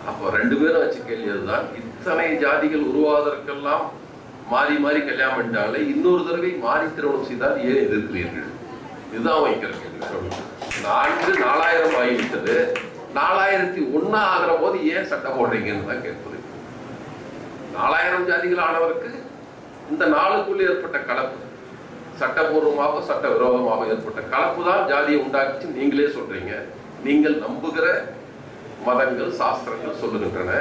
அப்போ ரெண்டு பேரும் வச்சு கேள்வி அதுதான், இத்தனை ஜாதிகள் உருவாவதற்கெல்லாம் மாறி மாறி கல்யாணம் பண்ணிட்டாலே இன்னொரு தடவை மாறி திருமணம் செய்தால் ஏன் எதிர்க்கிறீர்கள்? இதுதான் வைக்கிற கேள்வி. 4000 ஆகிவிட்டது, 4001 ஆகிற போது ஏன் சட்டம் போடுறீங்கன்னு தான் கேட்பது. 4000 ஜாதிகள் ஆனவருக்கு இந்த 4க்குள் ஏற்பட்ட கலப்பு, சட்டபூர்வமாக சட்ட விரோதமாக ஏற்பட்ட கலப்பு தான் ஜாதியை உண்டாக்கிச்சு நீங்களே சொல்றீங்க. நீங்கள் நம்புகிற மதங்கள், சாஸ்திரங்கள் சொல்லுகின்றன.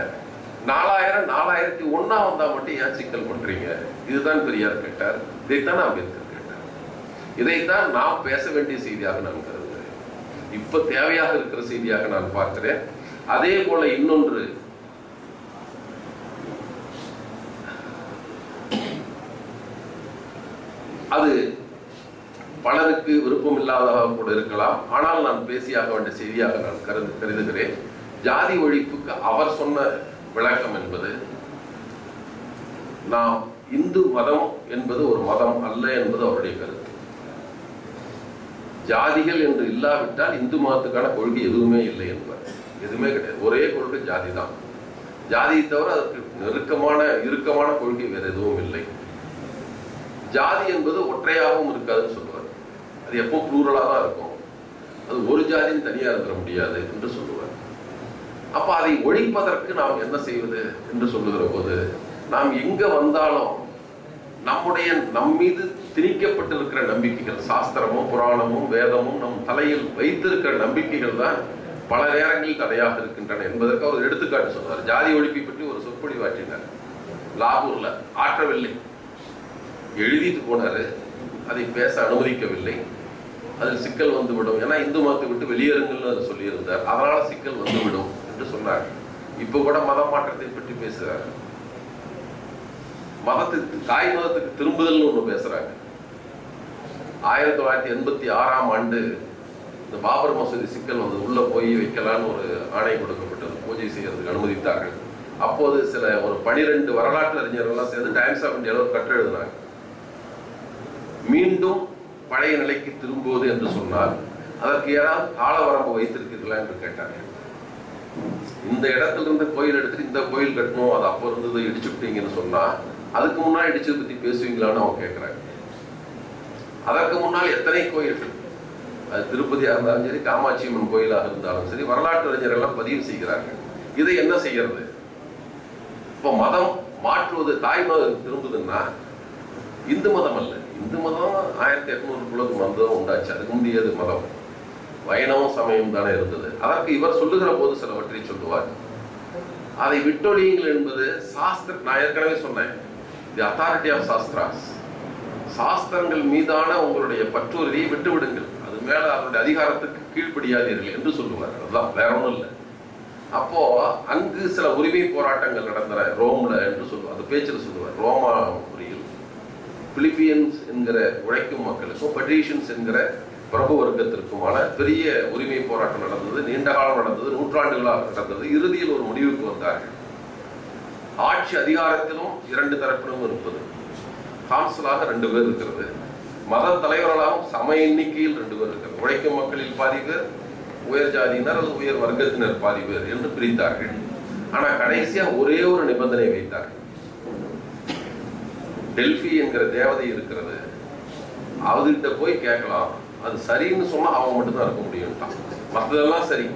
4001 வந்தா மட்டும் ஏன் சிக்கல் பண்றீங்க? இதுதான் பெரியார் கேட்டார், இதைத்தான் அம்பேத்கர் கேட்டார். இதைத்தான் நாம் பேச வேண்டிய செய்தியாக நான் கருதுகிறேன். இப்ப தேவையாக இருக்கிற செய்தியாக நான் பார்க்கிறேன். அதே போல இன்னொன்று, அது பலருக்கு விருப்பம் இல்லாததாக கூட இருக்கலாம். ஆனால் நான் பேசியாக வேண்டிய செய்தியாக நான் கருதுகிறேன். ஜாதி ஒழிப்புக்கு அவர் சொன்ன விளக்கம் என்பது, நாம் இந்து மதம் என்பது ஒரு மதம் அல்ல என்பது அவருடைய கருத்து. ஜாதிகள் என்று இல்லாவிட்டால் இந்து மதத்துக்கான கொள்கை எதுவுமே இல்லை என்பார். எதுவுமே கிடையாது, ஒரே கொள்கை ஜாதி தான். ஜாதியை தவிர அதற்கு இறுக்கமான கொள்கை வேறு எதுவும் இல்லை. ஜாதி என்பது ஒற்றையாகவும் இருக்காதுன்னு சொல்லுவார். அது எப்போ ப்ளூரலாக தான் இருக்கும். அது ஒரு ஜாதியும் தனியாக இருந்துட முடியாது என்று சொல்லுவார். அப்ப அதை ஒழிப்பதற்கு நாம் என்ன செய்வது என்று சொல்லுகிற போது, நாம் எங்க வந்தாலும் நம் மீது திணிக்கப்பட்டிருக்கிற நம்பிக்கைகள், சாஸ்திரமும் புராணமும் வேதமும் நம் தலையில் வைத்திருக்கிற நம்பிக்கைகள் தான் பல நேரங்களில் தடையாக இருக்கின்றன என்பதற்கு அவர் எடுத்துக்காட்டு சொன்னார். ஜாதி ஒழிப்பை பற்றி ஒரு சொற்பொழிவாற்றினார் லாகூர்ல. ஆற்றவில்லை, எழுதிட்டு போனாரு, அதை பேச அனுமதிக்கவில்லை. அதில் சிக்கல் வந்துவிடும், ஏன்னா இந்து மதத்தை விட்டு வெளியேறுங்கள்னு அதை சொல்லியிருந்தார். அதனால சிக்கல் வந்துவிடும் என்று சொன்னார். இப்ப கூட மத மாற்றத்தை பற்றி பேசுறாரு. மதத்துக்கு, தாய் மதத்துக்கு திரும்புதல்னு ஒண்ணு பேசுறாங்க. 1986ஆம் ஆண்டு இந்த பாபர் மசூதி சிக்கல் வந்து உள்ள போய் வைக்கலான்னு ஒரு ஆணை கொடுக்கப்பட்டது. பூஜை செய்யறதுக்கு அனுமதித்தார்கள். அப்போது ஒரு 12 வரலாற்று அறிஞர்கள்லாம் சேர்ந்து டைம்ஸ் ஆஃப் இந்தியாவில் ஒரு கட்டுரை எழுதினாங்க. மீண்டும் பழைய நிலைக்கு திரும்புவது என்று சொன்னால் அதற்கு யாராவது கால வரம்பு வைத்திருக்கிறீர்களா என்று கேட்டார்கள். இந்த இடத்துல இருந்து கோயில் எடுத்துட்டு இந்த கோயில் கட்டணும், அது அப்போ இருந்தது இடிச்சுட்டீங்கன்னு சொன்னா அதுக்கு முன்னாடி இடிச்சதை பத்தி பேசுவீங்களான்னு அவங்க கேட்கிறாங்க. அதற்கு முன்னால் எத்தனை கோயில்கள், அது திருப்பதியா இருந்தாலும் சரி, காமாட்சி அம்மன் கோயிலாக இருந்தாலும் சரி, வரலாற்று அறிஞர்கள் எல்லாம் பதிவு செய்கிறார்கள். இதை என்ன செய்யறது? இப்போ மதம் மாற்றுவது, தாய் மதம் திரும்புதுன்னா இந்து மதம் அல்ல. இந்து மதம் 1800 மதம் உண்டாச்சு. அதுக்கு முந்தையது மதம் வைணவம் சமயம் தானே இருந்தது. அதற்கு இவர் சொல்லுகிற போது சிலவற்றை சொல்லுவார். அதை விட்டொழியுங்கள் என்பது சாஸ்திர, நான் ஏற்கனவே சொன்னேன், தி அத்தாரிட்டி ஆஃப் சாஸ்திராஸ், சாஸ்திரங்கள் மீதான உங்களுடைய பற்றுறுதியை விட்டு விடுங்கள், அது மேல அதனுடைய அதிகாரத்துக்கு கீழ்ப்படியாதீர்கள் என்று சொல்லுவார். அதுதான், வேற ஒன்றும் இல்லை. அப்போ அங்கு சில உரிமை போராட்டங்கள் நடந்தன ரோம்ல என்று சொல்லுவார். அந்த பேச்சில் சொல்லுவார். ரோமா முறையில் பிலிப்பியன்ஸ் என்கிற உழைக்கும் மக்களுக்கும் பெட்ரீஷியன்ஸ் என்கிற பிரபு வர்க்கத்திற்குமான பெரிய உரிமை போராட்டம் நடந்தது. நீண்ட காலம் நடந்தது, நூற்றாண்டுகளாக நடந்தது. இறுதியில் ஒரு முடிவுக்கு வந்தார்கள். ஆட்சி அதிகாரத்திலும் 2 தரப்பிலும் இருப்பது, கான்சலாக 2 பேர் இருக்கிறது, மத தலைவர்களாகவும் சம எண்ணிக்கையில் 2 பேர் இருக்கிறது. உழைக்கும் மக்களில் பாதி பேர், உயர் ஜாதியினர் அல்லது உயர் வர்க்கத்தினர் பாதி பேர் என்று பிரித்தார்கள். ஆனா கடைசியா ஒரே ஒரு நிபந்தனை வைத்தார்கள். டெல்பி என்கிற தேவதை இருக்கிறது, அவர்கிட்ட போய் கேட்கலாம், அது சரின்னு சொன்னா அவங்க மட்டும்தான் இருக்க முடியும்ட்டான், மற்றதெல்லாம் சரி.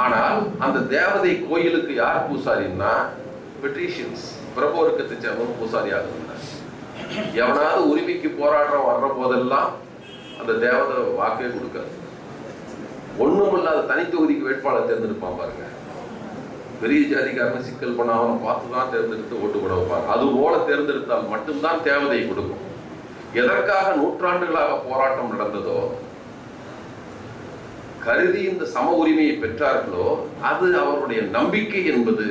ஆனால் அந்த தேவதை கோயிலுக்கு யார் பூசாரின்னா பெட்ரிஷியன்ஸ் பிரபு வர்க்கத்தை சேர்ந்தவன் பூசாரியாக இருந்தார். எவனாவது உரிமைக்கு போராட்டம் வர்ற போதெல்லாம் அந்த தேவதை வாக்கே கொடுக்காது. ஒண்ணும் இல்லாத தனி தொகுதிக்கு வேட்பாளர் தேர்ந்தெடுப்பான் பாருங்க. பெரிய ஜாதிக்காரன சிக்கல் பண்ண அவனை பார்த்துதான் தேர்ந்தெடுத்து ஓட்டு போட வைப்பாங்க. அது போல தேர்ந்தெடுத்தால் மட்டும்தான் தேவதை கொடுக்கும். எதற்காக நூற்றாண்டுகளாக போராட்டம் நடந்ததோ கருதி இந்த சம உரிமையை பெற்றார்களோ அது அவருடைய நம்பிக்கை என்பது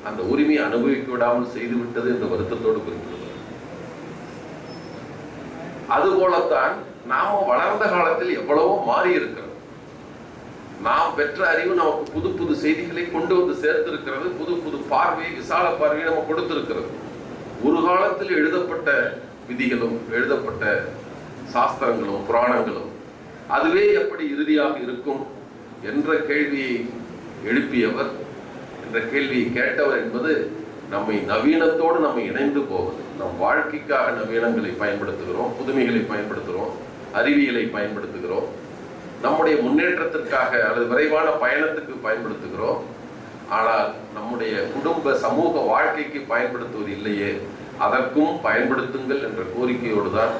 அந்த உரிமையை அனுபவிக்க விடாமல் செய்துவிட்டது என்ற வருத்தத்தோடு குறிப்பிடுவது. அதுபோலத்தான் நாம வளர்ந்த காலத்தில் எவ்வளவோ மாறி இருக்கிறது. நாம் பெற்ற அறிவு நமக்கு புது புது செய்திகளை கொண்டு வந்து சேர்த்திருக்கிறது. புது புது பார்வையை, விசால பார்வையை நம்ம கொடுத்திருக்கிறது. ஒரு காலத்தில் எழுதப்பட்ட விதிகளும் எழுதப்பட்ட சாஸ்திரங்களும் புராணங்களும் அதுவே எப்படி இறுதியாக இருக்கும் என்ற கேள்வியை எழுப்பியவர், என்ற கேள்வியை கேட்டவர் என்பது நம்மை நவீனத்தோடு நம்மை இணைந்து போவது. நம் வாழ்க்கைக்காக நவீனங்களை பயன்படுத்துகிறோம், புதுமைகளை பயன்படுத்துகிறோம், அறிவியலை பயன்படுத்துகிறோம், நம்முடைய முன்னேற்றத்திற்காக அல்லது விரைவான பயணத்துக்கு பயன்படுத்துகிறோம். ஆனால் நம்முடைய குடும்ப சமூக வாழ்க்கைக்கு பயன்படுத்துவது இல்லையே, அதற்கும் பயன்படுத்துங்கள் என்ற கோரிக்கையோடு தான்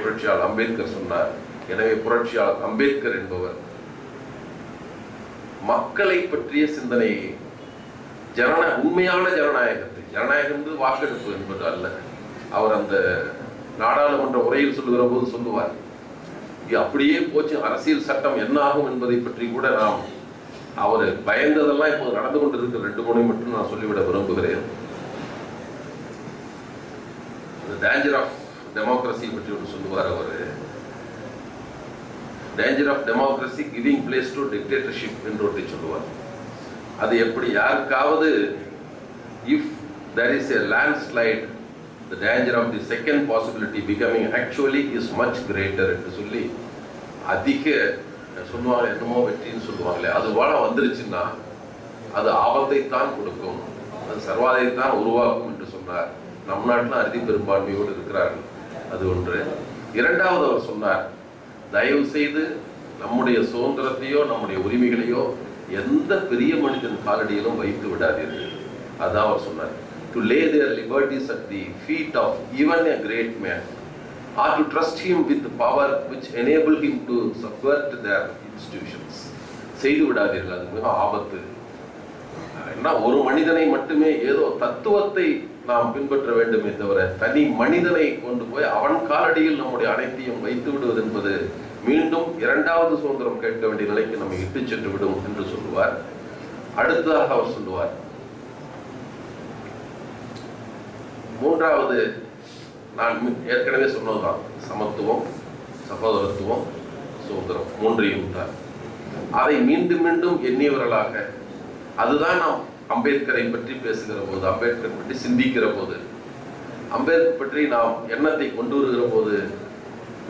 புரட்சியாளர் அம்பேத்கர் சொன்னார். எனவே புரட்சியாளர் அம்பேத்கர் என்பவர் மக்களை பற்றிய சிந்தனையை, உண்மையான ஜனநாயகத்தை, ஜனநாயகம் என்பது வாக்கெடுப்பு என்பது அல்ல. அவர் அந்த நாடாளுமன்ற உரையில் சொல்லுகிற போது சொல்லுவார், அப்படியே போச்சு அரசியல் சட்டம் என்ன ஆகும் என்பதை பற்றி கூட நாம் அவர் பயந்ததெல்லாம் இப்போது நடந்து கொண்டிருக்கிற 2-3 மட்டும் நான் சொல்லிவிட விரும்புகிறேன். டேஞ்சர் ஆஃப் டெமோக்ரஸி பற்றி ஒன்று சொல்லுவார் அவர். Danger of democracy giving place to dictatorship என்று ஒன்றை சொல்லுவார். அது எப்படி யாருக்காவது if there is a landslide, the danger of the second possibility becoming actually is much greater என்று சொல்லி அதிக சொல்லுவாங்க, என்னமோ வெற்றின்னு சொல்லுவாங்களே, அது போல வந்துருச்சுன்னா அது ஆபத்தைத்தான் கொடுக்கும், அது சர்வாதைத்தான் உருவாக்கும் என்று சொன்னார். நம் நாட்டில் அறுதி பெரும்பான்மையோடு இருக்கிறார்கள், அது ஒன்று. இரண்டாவது அவர் சொன்னார், தயவு செய்து நம்முடைய சுதந்திரத்தையோ நம்முடைய உரிமைகளையோ எந்த பெரிய மனிதன் காலடியிலும் வைத்து விடாதீர்கள். அதான் அவர் சொன்னார். To lay their liberties at the feet of even a great man, or to trust him with the power which enable him to subvert their institutions. செய்து விடாதீர்கள், அது மிக ஆபத்து. ஏன்னா ஒரு மனிதனை மட்டுமே ஏதோ தத்துவத்தை நாம் பின்பற்ற வேண்டுமே தவிர தனி மனிதனை கொண்டு போய் அவன் காலடியில் நம்முடைய அனைத்தையும் வைத்து விடுவது என்பது மீண்டும் இரண்டாவது சுதந்திரம் கேட்க வேண்டிய நிலைக்கு நம்மை இட்டு சென்று விடும் என்று சொல்லுவார். அடுத்ததாக அவர் சொல்லுவார், மூன்றாவது நான் ஏற்கனவே சொன்னதுதான், சமத்துவம், சகோதரத்துவம், சுதந்திரம், மூன்றையும் தான். அதை மீண்டும் மீண்டும் எண்ணியவர்களாக, அதுதான் நாம் அம்பேத்கரை பற்றி பேசுகிற போது, அம்பேத்கரை பற்றி சிந்திக்கிற போது, அம்பேத்கர் பற்றி நாம் எண்ணத்தை கொண்டு வருகிற போது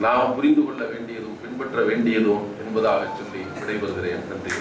நாம் புரிந்து கொள்ள வேண்டியதும் பின்பற்ற வேண்டியதும் என்பதாக சொல்லி விடைபெறுகிறேன். நன்றி.